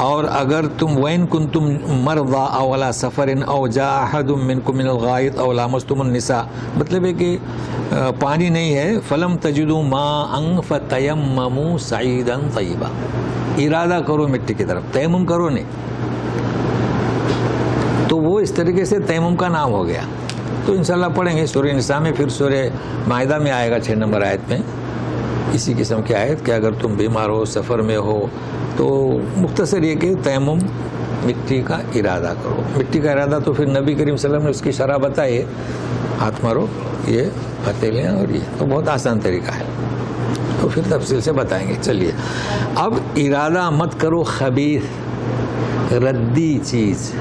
اور اگر تم وَإِن كُنتُم مَرْضَىٰ أَوْ عَلَىٰ سَفَرٍ أَوْ جَاءَ أَحَدٌ مِّنكُم مِّنَ الْغَائِطِ أَوْ لَامَسْتُمُ النِّسَاءَ، مطلب ہے کہ پانی نہیں ہے، فَلَمْ تَجِدُوا مَاءً فَتَيَمَّمُوا صَعِيدًا طَيِّبًا. ارادہ کرو مٹی کی طرف، تیمم کرو نہیں. تو وہ اس طریقے سے تیمم کا نام ہو گیا. تو انشاءاللہ پڑھیں گے سورہ نساء میں، پھر سورہ مائدہ میں آئے گا 6 نمبر آیت میں اسی قسم کی آیت کہ اگر تم بیمار ہو، سفر میں ہو، تو مختصر یہ کہ تیمم مٹی کا ارادہ کرو. مٹی کا ارادہ تو پھر نبی کریم صلی اللہ علیہ وسلم نے اس کی شرح بتائی ہے، ہاتھ مارو، یہ ہتھیلیاں، اور یہ تو بہت آسان طریقہ ہے، تو پھر تفصیل سے بتائیں گے. چلیے، اب ارادہ مت کرو خبیث، ردی چیز،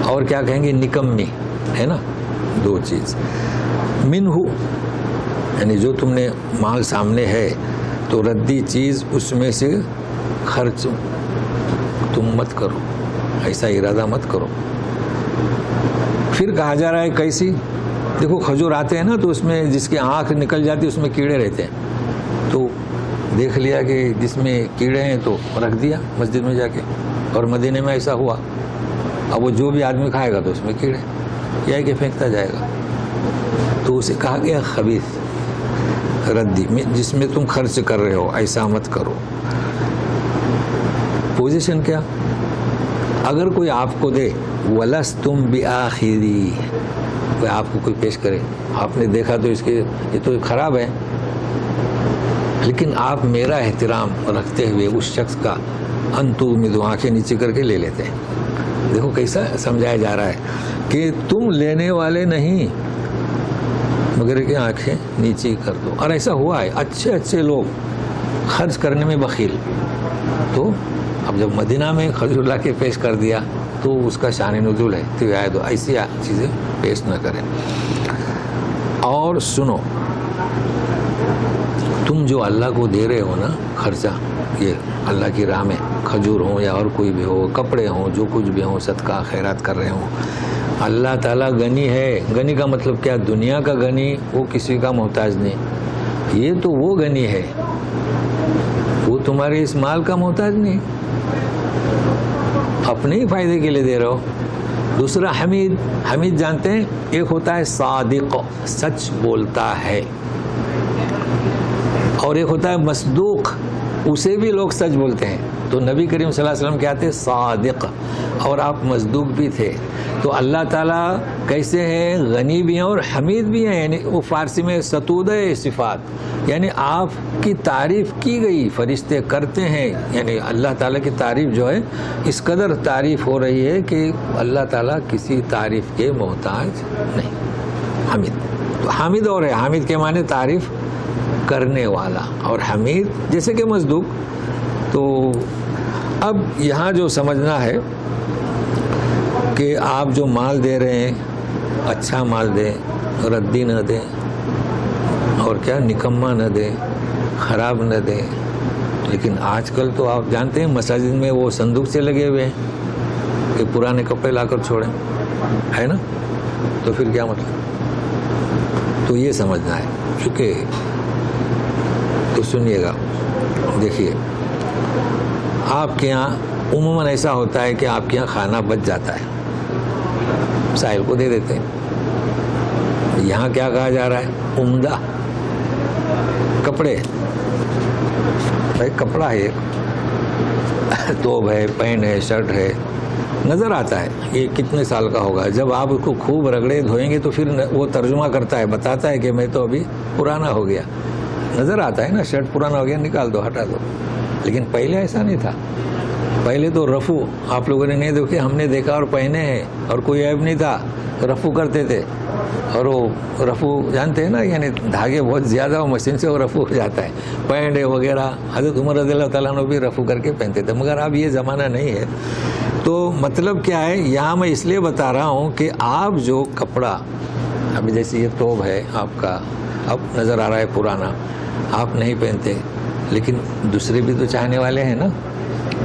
اور کیا کہیں گے، نکمی، ہے نا، 2 چیز. منہ، یعنی جو تم نے مال سامنے ہے تو ردی چیز اس میں سے خرچ تم مت کرو، ایسا ارادہ مت کرو. پھر کہا جا رہا ہے کیسی؟ دیکھو کھجور آتے ہیں نا، تو اس میں جس کی آنکھ نکل جاتی ہے اس میں کیڑے رہتے ہیں. تو دیکھ لیا کہ جس میں کیڑے ہیں تو رکھ دیا مسجد میں جا کے. اور مدینے میں ایسا ہوا. اب وہ جو بھی آدمی کھائے گا تو اس میں کیڑے، یا کہ پھینکتا جائے گا. تو اسے کہا گیا خبیث، ردی، جس میں تم خرچ کر رہے ہو ایسا مت کرو. پوزیشن کیا؟ اگر کوئی آپ کو دے، وَلَسْتُمْ بِآخِذِيهِ، کوئی آپ کو کوئی پیش کرے، آپ نے دیکھا تو اس کے یہ تو خراب ہے، لیکن آپ میرا احترام رکھتے ہوئے اس شخص کا انتو میں دو آنکھیں نیچے کر کے لے لیتے ہیں. دیکھو کیسا سمجھایا جا رہا ہے کہ تم لینے والے نہیں، مگر کہ آنکھیں نیچے کر دو. اور ایسا ہوا ہے، اچھے اچھے لوگ خرچ کرنے میں بخیل. تو اب جب مدینہ میں کھجور لا کے پیش کر دیا تو اس کا شان نزول ہے، تو آئے دو ایسی چیزیں پیش نہ کریں. اور سنو، تم جو اللہ کو دے رہے ہو نا خرچہ، یہ اللہ کی راہ میں، کھجور ہوں یا اور کوئی بھی ہو، کپڑے ہوں، جو کچھ بھی ہوں، صدقہ خیرات کر رہے ہوں، اللہ تعالیٰ غنی ہے. غنی کا مطلب کیا؟ دنیا کا غنی، وہ کسی کا محتاج نہیں. یہ تو وہ غنی ہے، وہ تمہارے اس مال کا محتاج نہیں، اپنے ہی فائدے کے لیے دے رہے ہو. دوسرا حمید. حمید جانتے ہیں، ایک ہوتا ہے صادق، سچ بولتا ہے، اور ایک ہوتا ہے مصدوق، اسے بھی لوگ سچ بولتے ہیں. تو نبی کریم صلی اللہ علیہ وسلم کیا تھے؟ صادق، اور آپ مصدوق بھی تھے. تو اللہ تعالیٰ کیسے ہیں؟ غنی بھی ہیں اور حمید بھی ہیں. یعنی وہ فارسی میں ستودہ صفات، یعنی آپ کی تعریف کی گئی، فرشتے کرتے ہیں. یعنی اللہ تعالیٰ کی تعریف جو ہے اس قدر تعریف ہو رہی ہے کہ اللہ تعالیٰ کسی تعریف کے محتاج نہیں. حمید تو حامد اور ہے، حامد کے معنی تعریف کرنے والا، اور حمید جیسے کہ مصدوق. تو اب یہاں جو سمجھنا ہے کہ آپ جو مال دے رہے ہیں اچھا مال دیں، ردی نہ دیں، اور کیا نکما نہ دیں، خراب نہ دیں. لیکن آج کل تو آپ جانتے ہیں مساجد میں وہ صندوق سے لگے ہوئے ہیں کہ پرانے کپڑے لا کر چھوڑیں، ہے نا. تو پھر کیا مطلب؟ تو یہ سمجھنا ہے. چونکہ تو سنیے گا، دیکھیے آپ کے یہاں عموماً ایسا ہوتا ہے کہ آپ کے یہاں کھانا بچ جاتا ہے، سائل کو دے دیتے ہیں۔ یہاں کیا کہا جا رہا ہے؟ عمدہ کپڑے، بھائی کپڑا ہے، توب ہے، پینٹ ہے، شرٹ ہے، نظر آتا ہے یہ کتنے سال کا ہوگا۔ جب آپ اس کو خوب رگڑے دھوئیں گے تو پھر وہ ترجمہ کرتا ہے، بتاتا ہے کہ میں تو ابھی پرانا ہو گیا، نظر آتا ہے نا، شرٹ پرانا ہو گیا، نکال دو، ہٹا دو۔ لیکن پہلے ایسا نہیں تھا، پہلے تو رفو آپ لوگوں نے نہیں دیکھے، ہم نے دیکھا اور پہنے ہیں، اور کوئی عیب نہیں تھا، رفو کرتے تھے۔ اور وہ رفو جانتے ہیں نا، یعنی دھاگے بہت زیادہ ہو، مشین سے وہ رفو ہو جاتا ہے، پینٹ وغیرہ۔ حضرت عمر رضی اللہ تعالیٰ عنہ بھی رفو کر کے پہنتے تھے، مگر اب یہ زمانہ نہیں ہے۔ تو مطلب کیا ہے، یہاں میں اس لیے بتا رہا ہوں کہ آپ جو کپڑا، ابھی جیسے یہ توب ہے آپ کا، اب نظر آ رہا ہے پرانا، آپ نہیں پہنتے، لیکن دوسرے بھی تو چاہنے والے ہیں نا،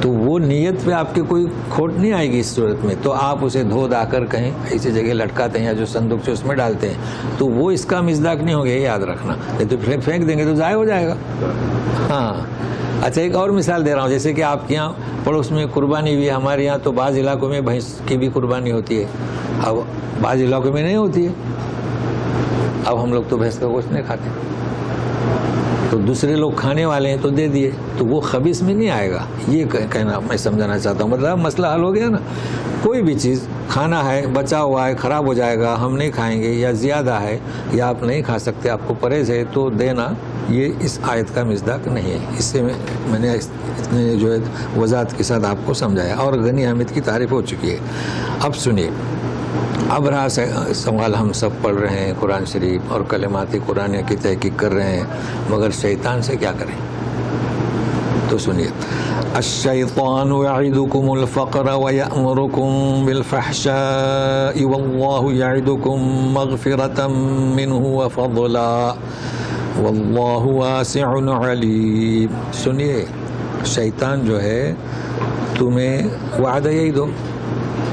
تو وہ نیت پہ آپ کے کوئی کھوٹ نہیں آئے گی اس صورت میں، تو آپ اسے دھو دا کر کہیں ایسی جگہ لٹکاتے ہیں، یا جو صندوق سے اس میں ڈالتے ہیں، تو وہ اس کا مصداق نہیں ہوگا، یہ یاد رکھنا، نہیں تو پھینک دیں گے تو ضائع ہو جائے گا۔ ہاں اچھا، ایک اور مثال دے رہا ہوں، جیسے کہ آپ کے یہاں پڑوس میں قربانی بھی ہے، ہمارے یہاں تو بعض علاقوں میں بھینس کی بھی قربانی ہوتی ہے، اب بعض علاقوں میں نہیں ہوتی ہے، اب ہم لوگ تو بھینس کا گوشت نہیں کھاتے، تو دوسرے لوگ کھانے والے ہیں تو دے دیے، تو وہ خبیث میں نہیں آئے گا، یہ کہنا میں سمجھانا چاہتا ہوں۔ مطلب مسئلہ حل ہو گیا نا، کوئی بھی چیز کھانا ہے، بچا ہوا ہے، خراب ہو جائے گا، ہم نہیں کھائیں گے، یا زیادہ ہے، یا آپ نہیں کھا سکتے، آپ کو پرہیز ہے، تو دینا یہ اس آیت کا مصداق نہیں ہے۔ اس سے میں نے اتنے جو ہے وضاحت کے ساتھ آپ کو سمجھایا، اور غنی حامد کی تعریف ہو چکی ہے۔ اب سنیے، اب رہا سوال، ہم سب پڑھ رہے ہیں قرآن شریف اور کلمات قرآن کی تحقیق کر رہے ہیں، مگر شیطان سے کیا کریں؟ تو سنیے، الشیطان یعدکم الفقر ویأمرکم بالفحشاء واللہ یعدکم مغفرة منہ وفضلا واللہ واسع علیم۔ سنیے، شیطان جو ہے تمہیں وعدہ یہی دو،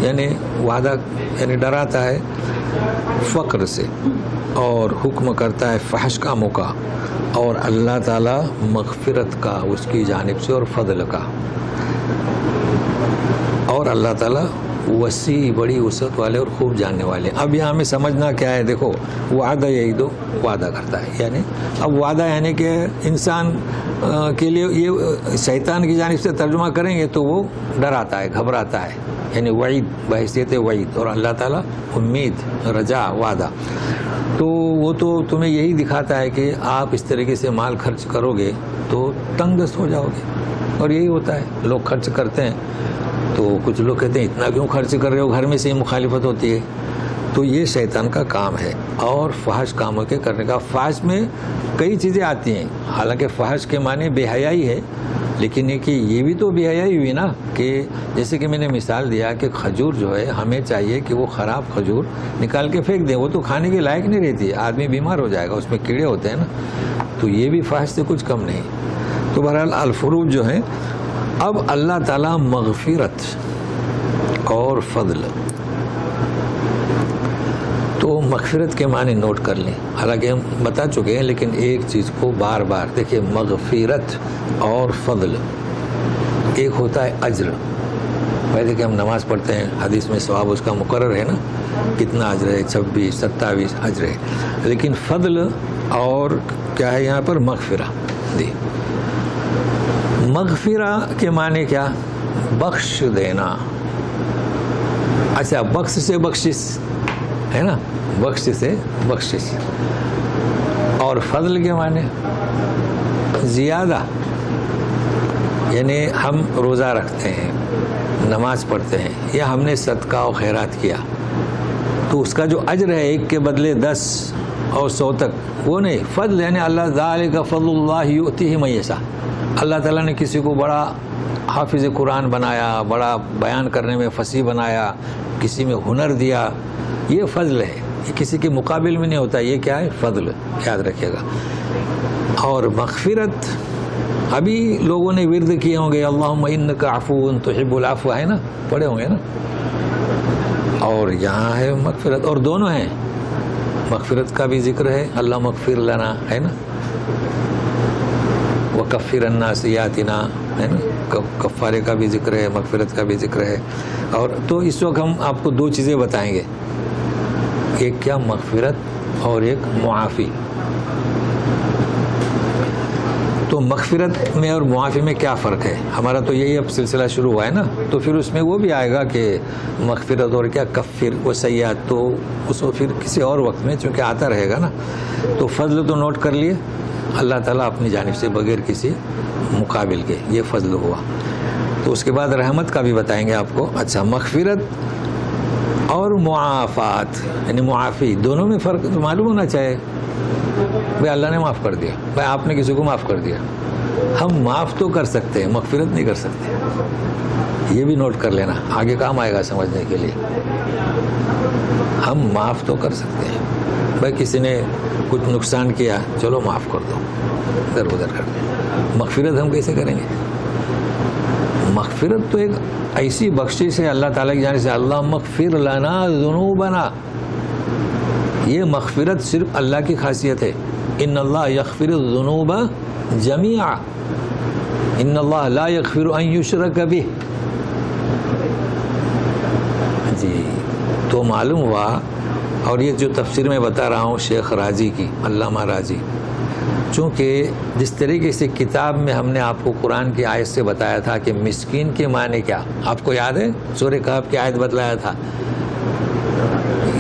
یعنی وعدہ یعنی ڈراتا ہے فقر سے، اور حکم کرتا ہے فحش کاموں کا، اور اللہ تعالیٰ مغفرت کا اس کی جانب سے، اور فضل کا، اور اللہ تعالیٰ وسیع بڑی وسعت والے اور خوب جاننے والے۔ اب یہاں ہمیں سمجھنا کیا ہے، دیکھو وعدہ یہی دو، وعدہ کرتا ہے، یعنی اب وعدہ یعنی کہ انسان کے لیے، یہ شیطان کی جانب سے ترجمہ کریں گے تو وہ ڈراتا ہے، گھبراتا ہے، یعنی وعید بحیثیت وعید، اور اللہ تعالیٰ امید، رجا، وعدہ۔ تو وہ تو تمہیں یہی دکھاتا ہے کہ آپ اس طریقے سے مال خرچ کرو گے تو تنگ دست ہو جاؤ گے، اور یہی ہوتا ہے، لوگ خرچ کرتے ہیں تو کچھ لوگ کہتے ہیں اتنا کیوں خرچ کر رہے ہو، گھر میں سے ہی مخالفت ہوتی ہے، تو یہ شیطان کا کام ہے۔ اور فحش کاموں کے کرنے کا، فحش میں کئی چیزیں آتی ہیں، حالانکہ فحش کے معنی بے حیائی ہے، لیکن یہ بھی تو بے حیائی ہوئی نا، کہ جیسے کہ میں نے مثال دیا کہ کھجور جو ہے، ہمیں چاہیے کہ وہ خراب کھجور نکال کے پھینک دیں، وہ تو کھانے کے لائق نہیں رہتی، آدمی بیمار ہو جائے گا، اس میں کیڑے ہوتے ہیں نا، تو یہ بھی فحش سے کچھ کم نہیں۔ تو بہرحال الفروج جو ہیں، اب اللہ تعالیٰ مغفرت اور فضل، تو مغفرت کے معنی نوٹ کر لیں، حالانکہ ہم بتا چکے ہیں، لیکن ایک چیز کو بار بار دیکھیں، مغفرت اور فضل، ایک ہوتا ہے اجر، پہلے کہ ہم نماز پڑھتے ہیں، حدیث میں ثواب اس کا مقرر ہے نا، کتنا اجر ہے، 26 27 اجر ہے، لیکن فضل اور کیا ہے یہاں پر؟ مغفرہ دی۔ مغفرہ کے معنی کیا؟ بخش دینا۔ اچھا، بخش سے بخشش ہے نا، بخش سے بخشش، اور فضل کے معنی زیادہ، یعنی ہم روزہ رکھتے ہیں، نماز پڑھتے ہیں، یا ہم نے صدقہ و خیرات کیا، تو اس کا جو اجر ہے ایک کے بدلے 10 اور 100 تک، وہ نہیں، فضل یعنی اللہ ذالک فضل اللہ یؤتیہ من یشاء، اللہ تعالیٰ نے کسی کو بڑا حافظ قرآن بنایا، بڑا بیان کرنے میں فصیح بنایا، کسی میں ہنر دیا، یہ فضل ہے، یہ کسی کے مقابل میں نہیں ہوتا، یہ کیا ہے؟ فضل، یاد رکھیے گا۔ اور مغفرت، ابھی لوگوں نے ورد کیے ہوں گے، اللہم انک عفو تحب العفو، ہے نا، پڑھے ہوں گے نا، اور یہاں ہے مغفرت، اور دونوں ہیں، مغفرت کا بھی ذکر ہے، اللہ مغفر لنا، ہے نا، وکفر عنا سیئاتنا، ہے نا، کفارے کا بھی ذکر ہے، مغفرت کا بھی ذکر ہے. اور تو اس وقت ہم آپ کو دو چیزیں بتائیں گے، ایک کیا مغفرت اور ایک معافی. تو مغفرت میں اور معافی میں کیا فرق ہے؟ ہمارا تو یہی اب سلسلہ شروع ہوا ہے نا، تو پھر اس میں وہ بھی آئے گا کہ مغفرت اور کیا کفر و سیئات، تو اس کو پھر کسی اور وقت میں چونکہ آتا رہے گا نا. تو فضل تو نوٹ کر لیے اللہ تعالیٰ اپنی جانب سے بغیر کسی مقابل کے، یہ فضل ہوا. تو اس کے بعد رحمت کا بھی بتائیں گے آپ کو. اچھا، مغفرت اور معافات یعنی معافی، دونوں میں فرق تو معلوم ہونا چاہیے. بھائی اللہ نے معاف کر دیا، بھائی آپ نے کسی کو معاف کر دیا. ہم معاف تو کر سکتے ہیں، مغفرت نہیں کر سکتے. یہ بھی نوٹ کر لینا، آگے کام آئے گا سمجھنے کے لیے. ہم معاف تو کر سکتے ہیں، بھائی کسی نے کچھ نقصان کیا، چلو معاف کر دو، ادھر ادھر کر دیں. مغفرت ہم کیسے کریں گے؟ مغفرت تو ایک ایسی بخشش ہے اللہ تعالیٰ کی جانب سے، اللہم اغفر لنا ذنوبنا. یہ مغفرت صرف اللہ کی خاصیت ہے. ان اللہ یغفر الذنوب جمیعا، ان اللہ لا یغفر ان یشرک بہ. جی تو معلوم ہوا. اور یہ جو تفسیر میں بتا رہا ہوں شیخ رازی کی، علامہ رازی، چونکہ جس طریقے سے کتاب میں ہم نے آپ کو قرآن کی آیت سے بتایا تھا کہ مسکین کے معنی کیا، آپ کو یاد ہے سورہ کہف کی آیت بتلایا تھا،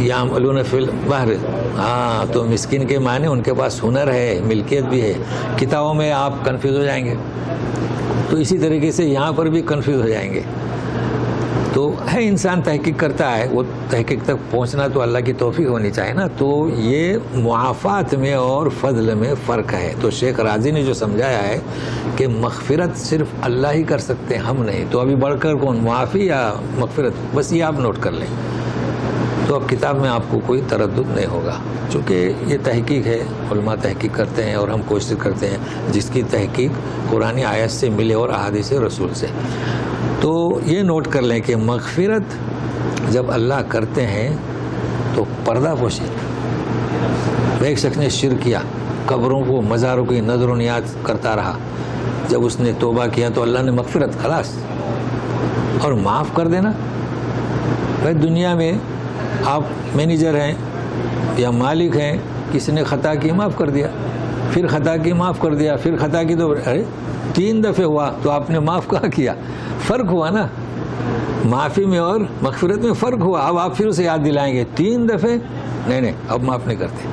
یعملون فی البحر. ہاں، تو مسکین کے معنی ان کے پاس ہنر ہے، ملکیت بھی ہے. کتابوں میں آپ کنفیوز ہو جائیں گے، تو اسی طریقے سے یہاں پر بھی کنفیوز ہو جائیں گے. تو ہے انسان تحقیق کرتا ہے، وہ تحقیق تک پہنچنا تو اللہ کی توفیق ہونی چاہیے نا. تو یہ معافات میں اور فضل میں فرق ہے. تو شیخ رازی نے جو سمجھایا ہے کہ مغفرت صرف اللہ ہی کر سکتے ہیں، ہم نہیں. تو ابھی بڑھ کر کون، معافی یا مغفرت؟ بس یہ آپ نوٹ کر لیں. تو اب کتاب میں آپ کو کوئی تردد نہیں ہوگا، چونکہ یہ تحقیق ہے، علماء تحقیق کرتے ہیں اور ہم کوشش کرتے ہیں جس کی تحقیق قرآن آیت سے ملے اور احادیث رسول سے. تو یہ نوٹ کر لیں کہ مغفرت جب اللہ کرتے ہیں تو پردہ پوشی. ایک شخص نے شرک کیا، قبروں کو، مزاروں کی نظر و نیاز کرتا رہا، جب اس نے توبہ کیا تو اللہ نے مغفرت، خلاص. اور معاف کر دینا. بھائی دنیا میں آپ مینیجر ہیں یا مالک ہیں، کسی نے خطا کی معاف کر دیا، پھر خطا کی معاف کر دیا، پھر خطا کی، تو 3 دفعے ہوا تو آپ نے معاف کہاں کیا؟ فرق ہوا نا، معافی میں اور مغفرت میں فرق ہوا. اب آپ پھر اسے یاد دلائیں گے 3 دفعے، نہیں اب معاف نہیں کرتے.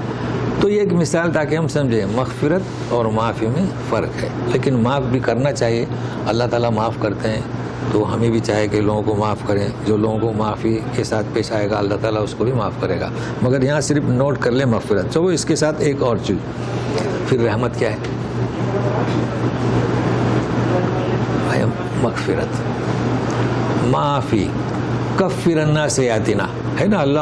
تو یہ ایک مثال تاکہ ہم سمجھیں مغفرت اور معافی میں فرق ہے. لیکن معاف بھی کرنا چاہیے، اللہ تعالیٰ معاف کرتے ہیں، تو ہمیں بھی چاہے کہ لوگوں کو معاف کریں. جو لوگوں کو معافی کے ساتھ پیش آئے گا اللہ تعالیٰ اس کو بھی معاف کرے گا. مگر یہاں صرف نوٹ کر لیں مغفرت. چلو اس کے ساتھ ایک اور چیز، پھر رحمت کیا ہے؟ مغفرت، معافی. کفر عنا سیئاتنا ہے نا، اللہ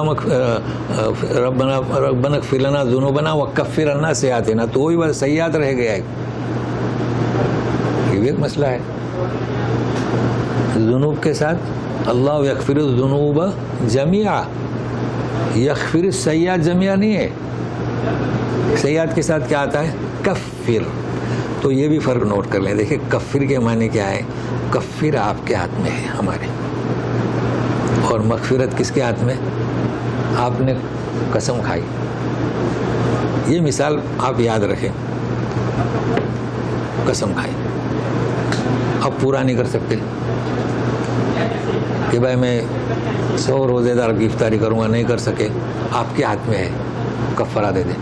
ربنا اغفر لنا ذنوبنا وکفر عنا سیئاتنا. تو وہی بات، سیئات رہ گیا ہے، یہ بھی ایک مسئلہ ہے. ذنوب کے ساتھ اللہ یغفر الذنوب جمیعا، یغفر السیئات جمیعا نہیں ہے. سیئات کے ساتھ کیا آتا ہے؟ کفر. تو یہ بھی فرق نوٹ کر لیں. دیکھیں کفر کے معنی کیا ہے؟ کفر آپ کے ہاتھ میں ہے ہمارے، اور مغفرت کس کے ہاتھ میں؟ آپ نے قسم کھائی. یہ مثال آپ یاد رکھیں، قسم کھائی، اب پورا نہیں کر سکتے کہ بھائی میں 100 روزے دار کی افطاری کروں گا، نہیں کر سکے، آپ کے ہاتھ میں ہے، کفارہ دے دیں،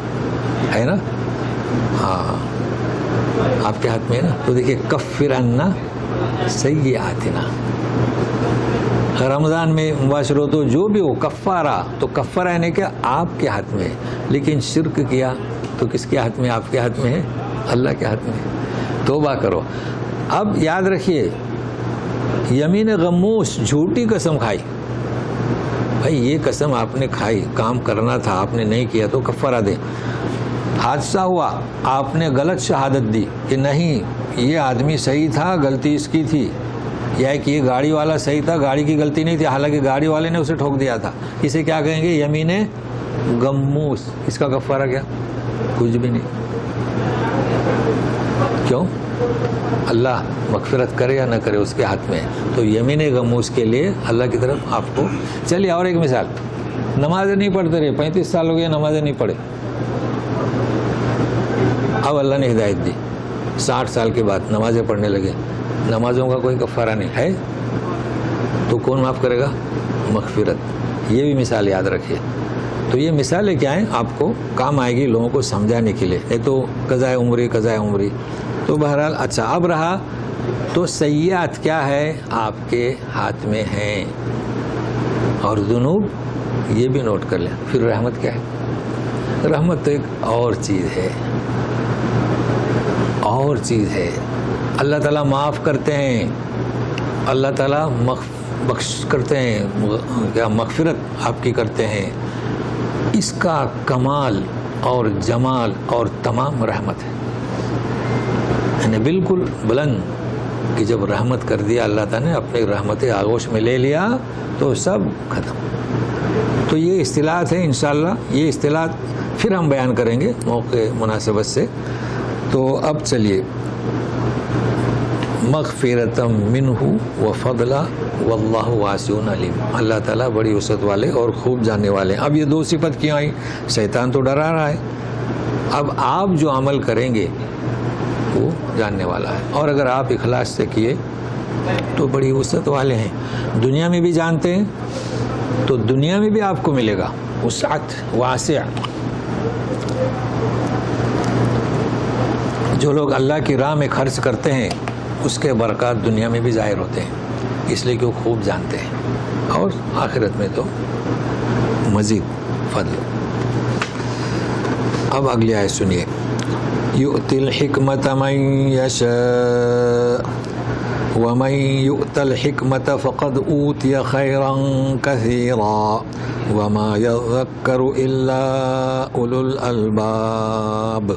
ہے نا؟ ہاں آپ کے ہاتھ میں ہے نا. تو دیکھیے کفر عنا سیئاتنا، رمضان میں مباشر ہو تو جو بھی ہو کفارہ، تو کفارہ یعنی کہ آپ کے ہاتھ میں ہے. لیکن شرک کیا تو کس کے ہاتھ میں؟ آپ کے ہاتھ میں ہے، اللہ کے ہاتھ میں ہے. توبہ کرو. اب یاد رکھیے یمین غموس، جھوٹی قسم کھائی. بھائی یہ قسم آپ نے کھائی، کام کرنا تھا آپ نے نہیں کیا تو کفارہ دیں. حادثہ ہوا، آپ نے غلط شہادت دی کہ نہیں یہ آدمی صحیح تھا، غلطی اس کی تھی، یا کہ یہ گاڑی والا صحیح تھا، گاڑی کی غلطی نہیں تھی، حالانکہ گاڑی والے نے اسے ٹھوک دیا تھا. اسے کیا کہیں گے؟ یمین غموس. اس کا کفارہ کیا؟ کچھ بھی نہیں. کیوں؟ اللہ مغفرت کرے یا نہ کرے اس کے ہاتھ میں ہے. تو یمین غموس کے لیے اللہ کی طرف آپ کو. چلیے اور ایک مثال, نمازیں نہیں پڑھتے رہے, 35 سال ہو گئے نمازیں نہیں پڑھے, اب اللہ نے ہدایت دی, 60 سال کے بعد نمازیں پڑھنے لگے, نمازوں کا کوئی کفارہ نہیں ہے, تو کون معاف کرے گا؟ مغفرت. یہ بھی مثال یاد رکھیے. تو یہ مثالیں کیا ہیں, آپ کو کام آئے گی لوگوں کو سمجھانے کے لیے, نہیں تو قضائے عمری. تو بہرحال اچھا, اب رہا تو سیئات کیا ہے, آپ کے ہاتھ میں ہیں, اور ذنوب یہ بھی نوٹ کر لیں. پھر رحمت کیا ہے؟ رحمت تو ایک اور چیز ہے, اللہ تعالیٰ معاف کرتے ہیں, اللہ تعالیٰ بخش کرتے ہیں, کیا مغفرت آپ کی کرتے ہیں. اس کا کمال اور جمال اور تمام رحمت ہے, یعنی بالکل بلند, کہ جب رحمت کر دیا اللہ تعالیٰ نے, اپنی رحمت آغوش میں لے لیا تو سب ختم. تو یہ اصطلاحات ہیں, انشاءاللہ یہ اصطلاحات پھر ہم بیان کریں گے موقع مناسبت سے. تو اب چلیے, مغفرتم منہ وفضلا واللہ واسع علیم, اللہ تعالیٰ بڑی وسعت والے اور خوب جاننے والے ہیں. اب یہ دو صفت کیوں آئی؟ شیطان تو ڈرا رہا ہے, اب آپ جو عمل کریں گے وہ جاننے والا ہے, اور اگر آپ اخلاص سے کیے تو بڑی وسعت والے ہیں. دنیا میں بھی جانتے ہیں تو دنیا میں بھی آپ کو ملے گا وسعت, واسع. جو لوگ اللہ کی راہ میں خرچ کرتے ہیں اس کے برکات دنیا میں بھی ظاہر ہوتے ہیں, اس لیے کہ وہ خوب جانتے ہیں, اور آخرت میں تو مزید فضل. اب اگلی آیت سنیے, یؤتی الحکمت من یشاء ومن یؤت الحکمت فقد اوتی خیرا کثیرا وما یذکر الا اولو الالباب.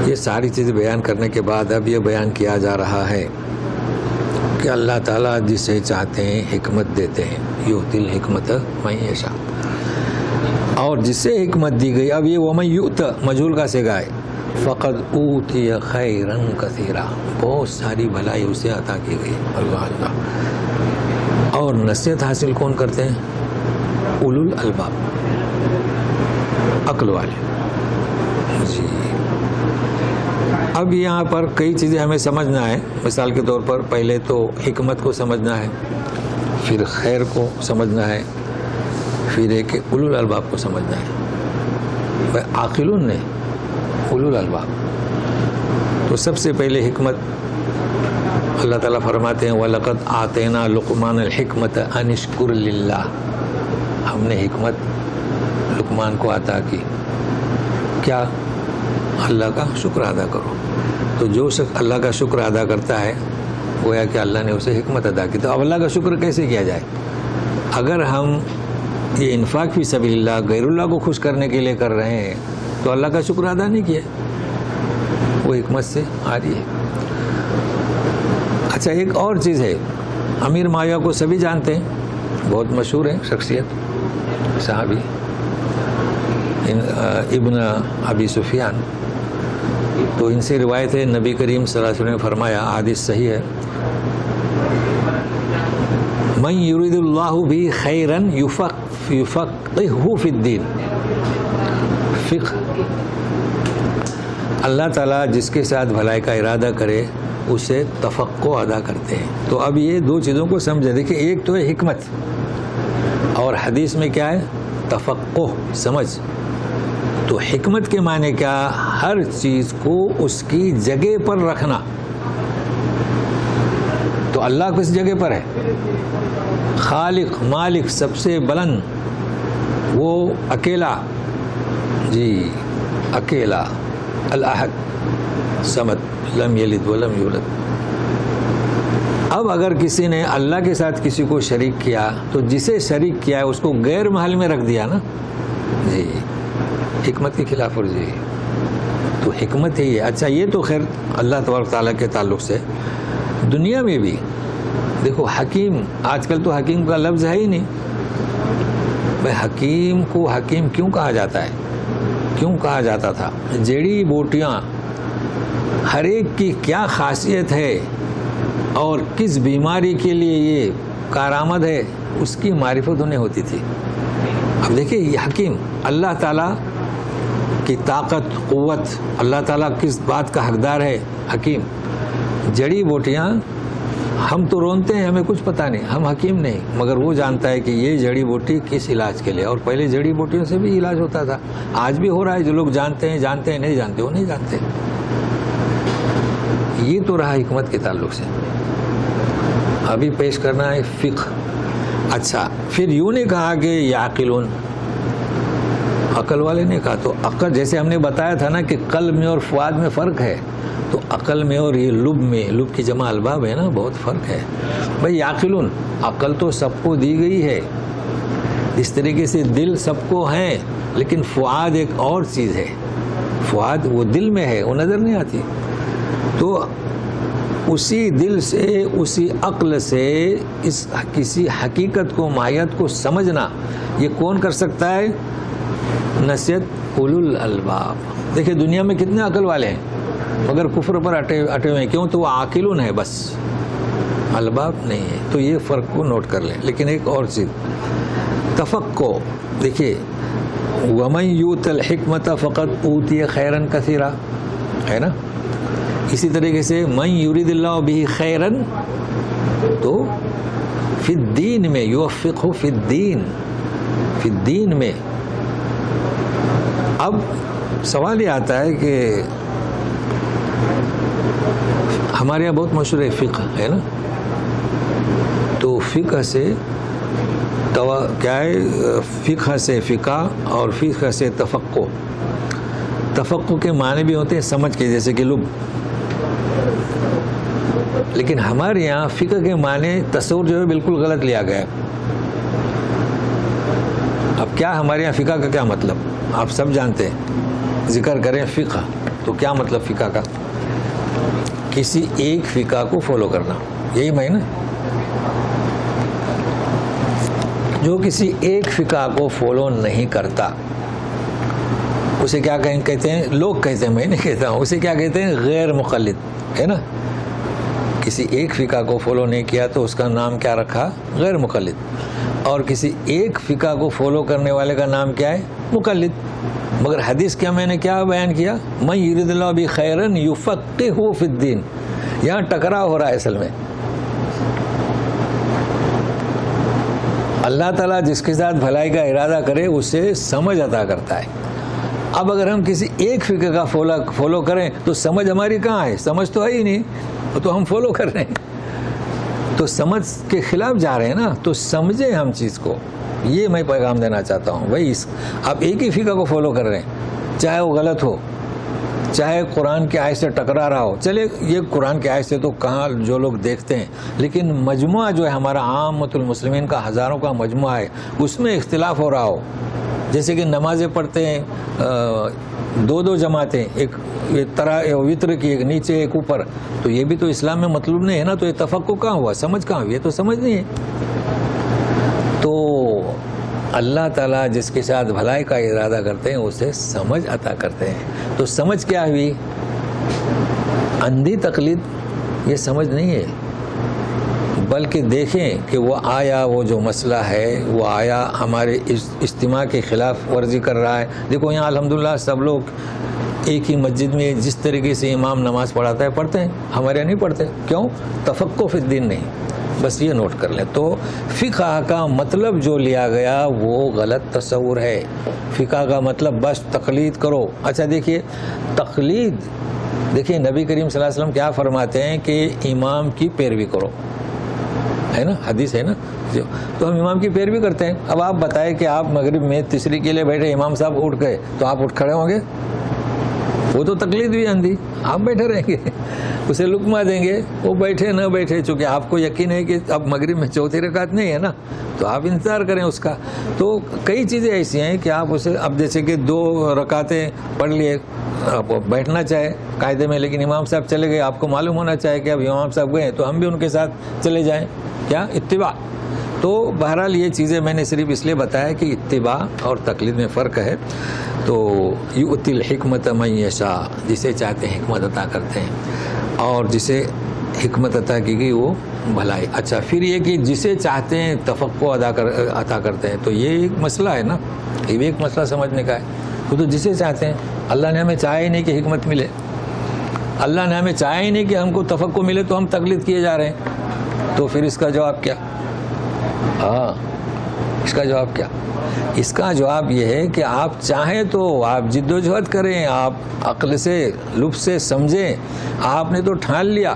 یہ ساری چیزیں بیان کرنے کے بعد اب یہ بیان کیا جا رہا ہے کہ اللہ تعالیٰ جسے چاہتے ہیں حکمت دیتے ہیں, یؤتی الحکمت من یشاء, اور جسے حکمت دی گئی. اب یہ ومن یؤت مجہول کا صیغہ ہے, فقد اوتی خیرا کثیرا, بہت ساری بھلائی اسے عطا کی گئی. اللہ اللہ. اور نصیحت حاصل کون کرتے ہیں؟ اولو الالباب, عقل والے. جی اب یہاں پر کئی چیزیں ہمیں سمجھنا ہے. مثال کے طور پر پہلے تو حکمت کو سمجھنا ہے, پھر خیر کو سمجھنا ہے, پھر ایک اولو الالباب کو سمجھنا ہے. عاقلون نے اولو الالباب. تو سب سے پہلے حکمت, اللہ تعالیٰ فرماتے ہیں وَلَقَدْ آتَيْنَا لُقْمَانَ الْحِكْمَةَ أَنِ اشْكُرْ لِلَّهِ, ہم نے حکمت لقمان کو عطا کی, کیا؟ اللہ کا شکر ادا کرو. تو جو شخص اللہ کا شکر ادا کرتا ہے گویا کہ اللہ نے اسے حکمت ادا کی. تو اب اللہ کا شکر کیسے کیا جائے؟ اگر ہم یہ انفاق فی سبیل اللہ غیر اللہ کو خوش کرنے کے لیے کر رہے ہیں تو اللہ کا شکر ادا نہیں کیا, وہ حکمت سے آ رہی ہے. اچھا ایک اور چیز ہے, امیر معاویہ کو سبھی جانتے ہیں, بہت مشہور ہے شخصیت, صحابی ابن ابی سفیان. تو ان سے روایت ہے نبی کریم صلی اللہ علیہ وسلم نے فرمایا, حدیث صحیح ہے, من یرید اللہ بھی خیرا یفقہہ فی الدین. فقہ, اللہ تعالیٰ جس کے ساتھ بھلائی کا ارادہ کرے اسے تفقہ ادا کرتے ہیں. تو اب یہ دو چیزوں کو سمجھے. دیکھیں ایک تو ہے حکمت, اور حدیث میں کیا ہے؟ تفقہ, سمجھ. تو حکمت کے معنی کیا؟ ہر چیز کو اس کی جگہ پر رکھنا. تو اللہ کس جگہ پر ہے؟ خالق مالک سب سے بلند, وہ اکیلا, جی اکیلا, الاحد صمد, لم یلد ولم یولد. اب اگر کسی نے اللہ کے ساتھ کسی کو شریک کیا تو جسے شریک کیا ہے اس کو غیر محل میں رکھ دیا نا, جی حکمت کی خلاف ورزی. تو حکمت ہی ہے. اچھا یہ تو خیر اللہ تبارک تعالیٰ کے تعلق سے. دنیا میں بھی دیکھو حکیم, آج کل تو حکیم کا لفظ ہے ہی نہیں. بھائی حکیم کو حکیم کیوں کہا جاتا ہے؟ کیوں کہا جاتا تھا؟ جڑی بوٹیاں ہر ایک کی کیا خاصیت ہے اور کس بیماری کے لیے یہ کارآمد ہے، اس کی معرفت انہیں ہوتی تھی. اب دیکھیں یہ حکیم اللہ تعالیٰ کی طاقت، قوت، اللہ تعالیٰ کس بات کا حقدار ہے، حکیم. جڑی بوٹیاں ہم تو رونتے ہیں، ہمیں کچھ پتہ نہیں، ہم حکیم نہیں، مگر وہ جانتا ہے کہ یہ جڑی بوٹی کس علاج کے لیے. اور پہلے جڑی بوٹیوں سے بھی علاج ہوتا تھا، آج بھی ہو رہا ہے. جو لوگ جانتے ہیں نہیں جانتے، وہ نہیں جانتے. یہ تو رہا حکمت کے تعلق سے. ابھی پیش کرنا ہے فقہ. اچھا، پھر یوں نے کہا کہ یعقلون، عقل والے نے کہا. تو عقل جیسے ہم نے بتایا تھا نا کہ قلب میں اور فؤاد میں فرق ہے، تو عقل میں اور یہ لب میں، لب کی جمع الباب ہے نا، بہت فرق ہے. بھائی یعقلون، عقل تو سب کو دی گئی ہے، اس طریقے سے دل سب کو ہے، لیکن فؤاد ایک اور چیز ہے. فؤاد وہ دل میں ہے، وہ نظر نہیں آتی. تو اسی دل سے، اسی عقل سے اس کسی حقیقت کو، ماہیت کو سمجھنا، یہ کون کر سکتا ہے؟ نصیحت اولو الالباب. دیکھیں دنیا میں کتنے عقل والے ہیں مگر کفر پر اٹے ہوئے ہیں. کیوں؟ تو وہ عاقلون ہے بس، الباب نہیں ہے. تو یہ فرق کو نوٹ کر لیں. لیکن ایک اور چیز تفقہ، دیکھیے وَمَن یُؤْتَ الْحِکْمَةَ فَقَدْ أُوتِیَ خَیْرًا کَثِیرًا ہے نا. اسی طریقے سے من یرید اللہ بہ خیرًا، تو فی الدین میں یوفقہ فی الدین، فی الدین میں. اب سوال یہ آتا ہے کہ ہمارے یہاں بہت مشہور ہے فقہ ہے نا. تو فقہ سے کیا ہے؟ فقہ سے فقہ اور فقہ سے تفقہ. تفقہ کے معنی بھی ہوتے ہیں سمجھ کے، جیسے کہ لب. لیکن ہمارے یہاں فقہ کے معنی تصور جو ہے بالکل غلط لیا گیا ہے. اب کیا ہمارے یہاں فقہ کا کیا مطلب آپ سب جانتے ہیں. ذکر کریں فقہ تو کیا مطلب فقہ کا؟ کسی ایک فقہ کو فالو کرنا، یہی معنی. جو کسی ایک فقہ کو فالو نہیں کرتا اسے کیا کہتے ہیں؟ لوگ کہتے ہیں، میں نہیں کہتا ہوں. اسے کیا کہتے ہیں؟ غیر مقلد ہے نا. کسی ایک فقہ کو فالو نہیں کیا تو اس کا نام کیا رکھا؟ غیر مقلد. اور کسی ایک فقہ کو فالو کرنے والے کا نام کیا ہے؟ مقلد. مگر حدیث کیا میں نے کیا بیان کیا؟ من یرید اللہ بہ خیرًا یفقہہ فی الدین. یہاں ٹکراؤ ہو رہا ہے اصل میں. اللہ تعالیٰ جس کے ساتھ بھلائی کا ارادہ کرے اسے سمجھ عطا کرتا ہے. اب اگر ہم کسی ایک فقہ کا فالو کریں تو سمجھ ہماری کہاں ہے؟ سمجھ تو ہے ہی نہیں، تو ہم فالو کر رہے ہیں تو سمجھ کے خلاف جا رہے ہیں نا. تو سمجھیں ہم چیز کو. یہ میں پیغام دینا چاہتا ہوں. بھائی آپ ایک ہی فقہ کو فالو کر رہے ہیں، چاہے وہ غلط ہو، چاہے قرآن کی آیت سے ٹکرا رہا ہو. چلے یہ قرآن کی آیت سے تو کہاں جو لوگ دیکھتے ہیں، لیکن مجموعہ جو ہے ہمارا عامۃ المسلمین کا ہزاروں کا مجموعہ ہے، اس میں اختلاف ہو رہا ہو. جیسے کہ نمازیں پڑھتے ہیں دو جماعتیں، ایک وطر کی، ایک نیچے ایک اوپر. تو یہ بھی تو اسلام میں مطلوب نہیں ہے نا. تو یہ تفقہ کہاں ہوا؟ سمجھ کہاں ہوئی؟ یہ تو سمجھ نہیں ہے. تو اللہ تعالیٰ جس کے ساتھ بھلائی کا ارادہ کرتے ہیں اسے سمجھ عطا کرتے ہیں. تو سمجھ کیا ہوئی؟ اندھی تقلید یہ سمجھ نہیں ہے، بلکہ دیکھیں کہ وہ آیا وہ جو مسئلہ ہے وہ آیا ہمارے اجتماع کے خلاف ورزی کر رہا ہے. دیکھو یہاں الحمدللہ سب لوگ ایک ہی مسجد میں جس طریقے سے امام نماز پڑھاتا ہے پڑھتے ہیں، ہمارے یہاں نہیں پڑھتے. کیوں؟ تفقہ فی الدین نہیں. بس یہ نوٹ کر لیں. تو فقہ کا مطلب جو لیا گیا وہ غلط تصور ہے. فقہ کا مطلب بس تقلید کرو. اچھا دیکھیے تقلید، دیکھیے نبی کریم صلی اللہ علیہ وسلم کیا فرماتے ہیں کہ امام کی پیروی کرو، ہے نا، حدیث ہے نا. تو ہم امام کی پیروی کرتے ہیں. اب آپ بتائیں کہ آپ مغرب میں تیسری کے لیے بیٹھے، امام صاحب اٹھ گئے تو آپ اٹھ کھڑے ہوں گے؟ وہ تو تقلید بھی اندھی. آپ بیٹھے رہیں گے، اسے لقمہ دیں گے، وہ بیٹھے نہ بیٹھے. چونکہ آپ کو یقین ہے کہ اب مغرب میں چوتھی رکعت نہیں ہے نا، تو آپ انتظار کریں اس کا. تو کئی چیزیں ایسی ہیں کہ آپ اسے، اب جیسے کہ 2 رکعتیں پڑھ لیے، آپ بیٹھنا چاہے قاعدے میں، لیکن امام صاحب چلے گئے، آپ کو معلوم ہونا چاہے کہ اب امام صاحب گئے تو ہم بھی ان کے ساتھ چلے جائیں. کیا اتباع. تو بہرحال یہ چیزیں میں نے صرف اس لیے بتایا کہ اتباع اور تقلید میں فرق ہے. تو یؤتی الحکمت من یشاء، جسے چاہتے ہیں حکمت عطا کرتے ہیں، اور جسے حکمت عطا کی گئی وہ بھلائی. اچھا، پھر یہ کہ جسے چاہتے ہیں تفقع عطا کرتے ہیں، تو یہ ایک مسئلہ ہے نا، یہ بھی ایک مسئلہ سمجھنے کا ہے. وہ تو جسے چاہتے ہیں، اللہ نے ہمیں چاہا ہی نہیں کہ حکمت ملے، اللہ نے ہمیں چاہا ہی نہیں کہ ہم کو تفقع ملے، تو ہم تقلید کیے جا رہے ہیں. تو پھر اس کا جواب کیا؟ اس کا جواب کیا؟ اس کا جواب یہ ہے کہ آپ چاہیں تو آپ جد و جہد کریں، آپ عقل سے لطف سے سمجھیں. آپ نے تو ٹھان لیا،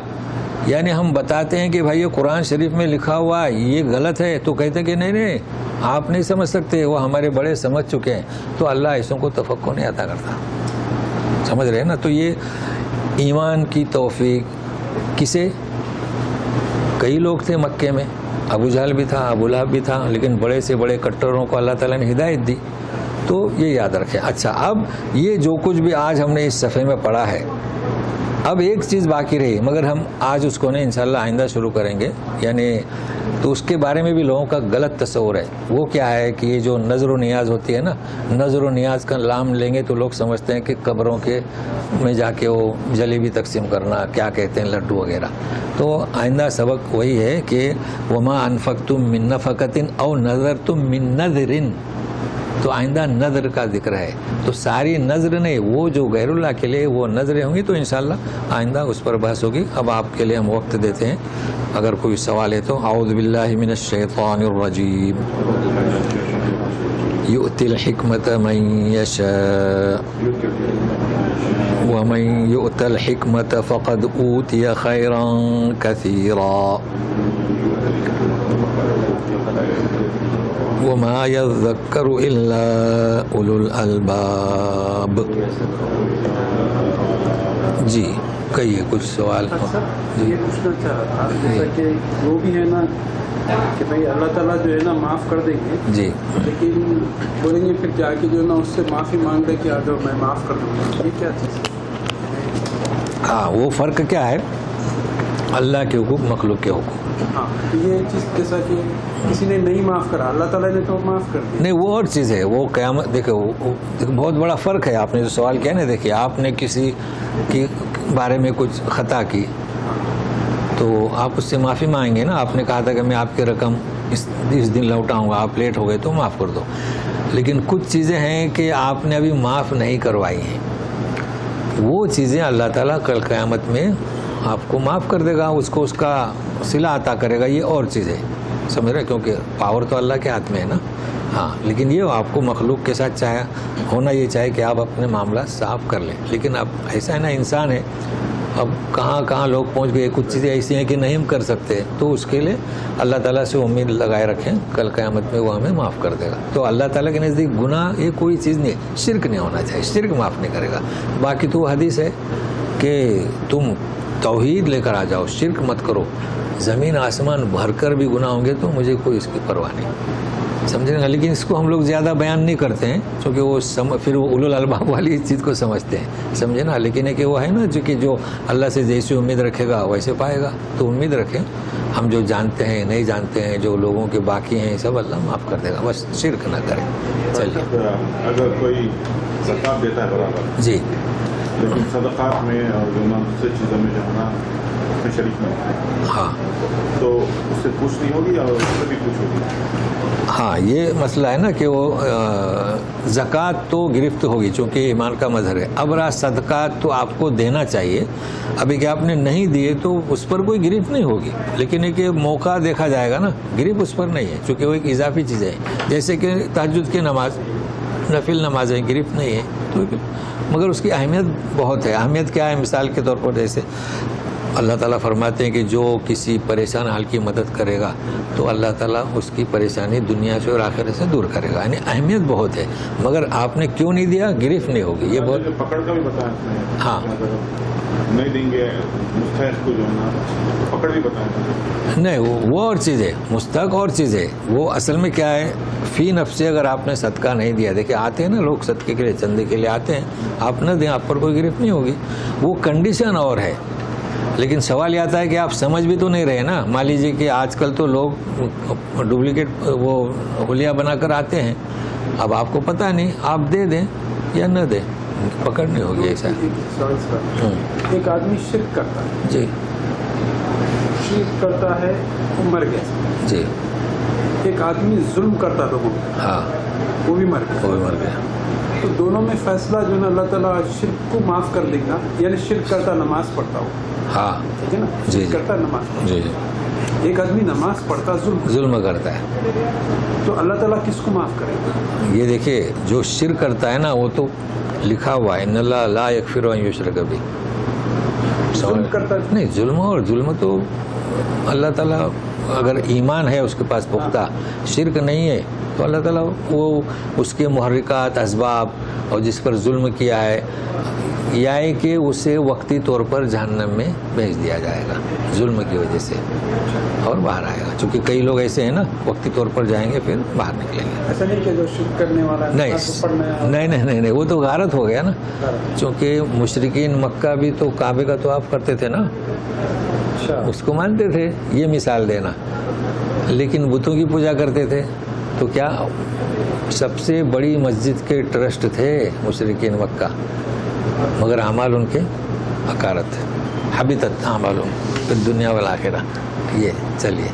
یعنی ہم بتاتے ہیں کہ بھائی یہ قرآن شریف میں لکھا ہوا یہ غلط ہے، تو کہتے ہیں کہ نہیں آپ نہیں سمجھ سکتے، وہ ہمارے بڑے سمجھ چکے ہیں. تو اللہ ایسوں کو تفقع نہیں عطا کرتا، سمجھ رہے ہیں نا. تو یہ ایمان کی توفیق کسے؟ کئی لوگ تھے مکے میں، ابو جہل بھی تھا، ابو لہب بھی تھا، لیکن بڑے سے بڑے کٹروں کو اللہ تعالیٰ نے ہدایت دی. تو یہ یاد رکھیں. اچھا، اب یہ جو کچھ بھی آج ہم نے اس صفحے میں پڑھا ہے، اب ایک چیز باقی رہی، مگر ہم آج اس کو نہیں انشاءاللہ آئندہ شروع کریں گے. یعنی تو اس کے بارے میں بھی لوگوں کا غلط تصور ہے. وہ کیا ہے کہ یہ جو نظر و نیاز ہوتی ہے نا، نظر و نیاز کا نام لیں گے تو لوگ سمجھتے ہیں کہ قبروں کے میں جا کے وہ جلیبی تقسیم کرنا، کیا کہتے ہیں، لڈو وغیرہ. تو آئندہ سبق وہی ہے کہ وما انفقتم من نفقۃ او نذرتم من نذر، تو آئندہ نظر کا ذکر ہے. تو ساری نظر نہیں، وہ جو غیر اللہ کے لیے وہ نظریں ہوں گی، تو انشاءاللہ آئندہ اس پر بحث ہوگی. اب آپ کے لیے ہم وقت دیتے ہیں، اگر کوئی سوال ہے تو. اعوذ باللہ من الشیطان الرجیم. یؤتی الحکمت من یشاء ومن یؤت الحکمت فقد اوتی خیرا کثیرا وما يذكر الا اولو الالباب. جی کہیے کچھ سوال. یہ پوچھنا چاہ رہا تھا جیسا کہ وہ بھی ہے نا کہ بھائی اللہ تعالیٰ جو ہے نا معاف کر دیں گے، جی، لیکن بولیں گے پھر جا کے جو ہے نا اس سے معافی مانگ لے کہ آ جاؤ میں معاف کر دوں گا. یہ کیا چیز ہے؟ ہاں، وہ فرق کیا ہے؟ اللہ کے حقوق، مخلوق کے حقوق. ہاں، یہ چیز جیسا کہ کسی نے نہیں معاف کرا، اللہ تعالیٰ نے تو معاف کر دیا. نہیں، وہ اور چیز ہے. وہ قیامت دیکھو، بہت بڑا فرق ہے. آپ نے جو سوال کیا نا، دیکھیے آپ نے کسی کے بارے میں کچھ خطا کی تو آپ اس سے معافی مانگیں گے نا. آپ نے کہا تھا کہ میں آپ کی رقم اس دن لوٹاؤں گا، آپ لیٹ ہو گئے تو معاف کر دو. لیکن کچھ چیزیں ہیں کہ آپ نے ابھی معاف نہیں کروائی ہیں، وہ چیزیں اللہ تعالیٰ کل قیامت میں آپ کو معاف کر دے گا، اس کو اس کا صلہ عطا کرے گا. یہ اور چیز ہے، سمجھ رہے، کیونکہ پاور تو اللہ کے ہاتھ میں ہے نا. ہاں، لیکن یہ آپ کو مخلوق کے ساتھ چاہے ہونا یہ چاہے کہ آپ اپنے معاملات صاف کر لیں. لیکن اب ایسا ہے نا، انسان ہے، اب کہاں لوگ پہنچ گئے. کچھ چیزیں ایسی ہیں کہ نہیں ہم کر سکتے، تو اس کے لیے اللہ تعالیٰ سے امید لگائے رکھیں، کل قیامت میں وہ ہمیں معاف کر دے گا. تو اللہ تعالیٰ کے نزدیک گناہ یہ کوئی چیز نہیں ہے، شرک نہیں ہونا چاہیے، شرک معاف نہیں کرے گا. باقی تو حدیث ہے کہ تم توحید لے کر آ جاؤ، شرک مت کرو. زمین آسمان بھر کر بھی گناہ ہوں گے تو مجھے کوئی اس کی پرواہ نہیں، سمجھیں گا. لیکن اس کو ہم لوگ زیادہ بیان نہیں کرتے ہیں، کیونکہ وہ پھر وہ اولو الالباب والی چیز کو سمجھتے ہیں، سمجھے نا. لیکن ہے کہ وہ ہے نا، چونکہ جو اللہ سے جیسی امید رکھے گا ویسے پائے گا. تو امید رکھیں، ہم جو جانتے ہیں نہیں جانتے ہیں، جو لوگوں کے باقی ہیں، سب اللہ معاف کر دے گا. بس شرک نہ کریں. چلیے، اگر کوئی زکات دیتا ہے برابر، جی، لیکن صدقات میں اور جو دوسری چیزوں میں جو ہے نا اس میں شریک نہیں، ہاں تو اس سے پوچھ نہیں ہوگی اور اس سے بھی پوچھ ہوگی. ہاں، یہ مسئلہ ہے نا کہ وہ زکوٰۃ تو گرفت ہوگی چونکہ ایمان کا مظہر ہے. اب رہا صدقات تو آپ کو دینا چاہیے. ابھی کہ آپ نے نہیں دیے تو اس پر کوئی گرفت نہیں ہوگی، لیکن ایک موقع دیکھا جائے گا نا، گرفت اس پر نہیں ہے، چونکہ وہ ایک اضافی چیز ہے. جیسے کہ تہجد کی نماز، نفل نمازیں، گرفت نہیں ہے تو، مگر اس کی اہمیت بہت ہے. اہمیت کیا ہے؟ مثال کے طور پر جیسے اللہ تعالیٰ فرماتے ہیں کہ جو کسی پریشان حال کی مدد کرے گا تو اللہ تعالیٰ اس کی پریشانی دنیا سے اور آخرت سے دور کرے گا. یعنی اہمیت بہت ہے. مگر آپ نے کیوں نہیں دیا، گرفت نہیں ہوگی. یہ بہت پکڑ کا بھی بتایا، ہاں، نہیں دیں گے مستحق کو جو ہے نا پکڑ بھی بتایا. نہیں، وہ اور چیز ہے، مستحق اور چیز ہے. وہ اصل میں کیا ہے، فی نفس سے اگر آپ نے صدقہ نہیں دیا، دیکھیں آتے ہیں نا لوگ صدقے کے لیے، چندے کے لیے آتے ہیں، آپ نہ دیں، آپ پر کوئی گرفت نہیں ہوگی. وہ کنڈیشن اور ہے لیکن سوال یہ آتا ہے کہ آپ سمجھ بھی تو نہیں رہے نا. مان لیجیے کہ آج کل تو لوگ ڈپلیکیٹ وہ حلیہ بنا کر آتے ہیں, اب آپ کو پتہ نہیں, آپ دے دیں یا نہ دیں, پکڑ نہیں ہوگی ایسا. ایک آدمی شرک کرتا ہے, جی شرک کرتا ہے وہ مر گیا. جی ایک آدمی ظلم کرتا لوگوں کو, ہاں وہ بھی مر گیا. وہ بھی مر گیا. تو دونوں میں فیصلہ جو ہے نا اللہ تعالیٰ شرک کو معاف کر دے گا, یعنی شرک کرتا نماز پڑھتا ہو, ہاں ٹھیک ہے نا, جی شرک کرتا نماز پڑھتا. جی جی ایک آدمی نماز پڑھتا ظلم کرتا ہے. تو اللہ تعالیٰ کس کو معاف کرے گا؟ یہ دیکھیے جو شرک کرتا ہے نا وہ تو لکھا ہوا ہے ان اللہ لا یغفر ان یشرک بہ. ظلم کرتا نہیں, ظلم تو اللہ تعالیٰ اگر ایمان ہے اس کے پاس پختہ, شرک نہیں ہے تو اللہ تعالیٰ وہ اس کے محرکات اسباب اور جس پر ظلم کیا ہے یا ہے کہ اسے وقتی طور پر جہنم میں بھیج دیا جائے گا ظلم کی وجہ سے, اور باہر آئے گا. چونکہ کئی لوگ ایسے ہیں نا وقتی طور پر جائیں گے پھر باہر نکلیں گے. ایسا نہیں کہ جو شرک کرنے والا نہیں, وہ تو غارت ہو گیا نا. چونکہ مشرکین مکہ بھی تو کعبے کا طواف کرتے تھے نا, اس کو مانتے تھے, یہ مثال دینا. لیکن بتوں کی پوجا کرتے تھے. تو کیا سب سے بڑی مسجد کے ٹرسٹ تھے مشرکین مکہ, مگر اعمال ان کے اکارت, حبطت اعمالهم فی الدنیا والآخرہ. یہ چلیے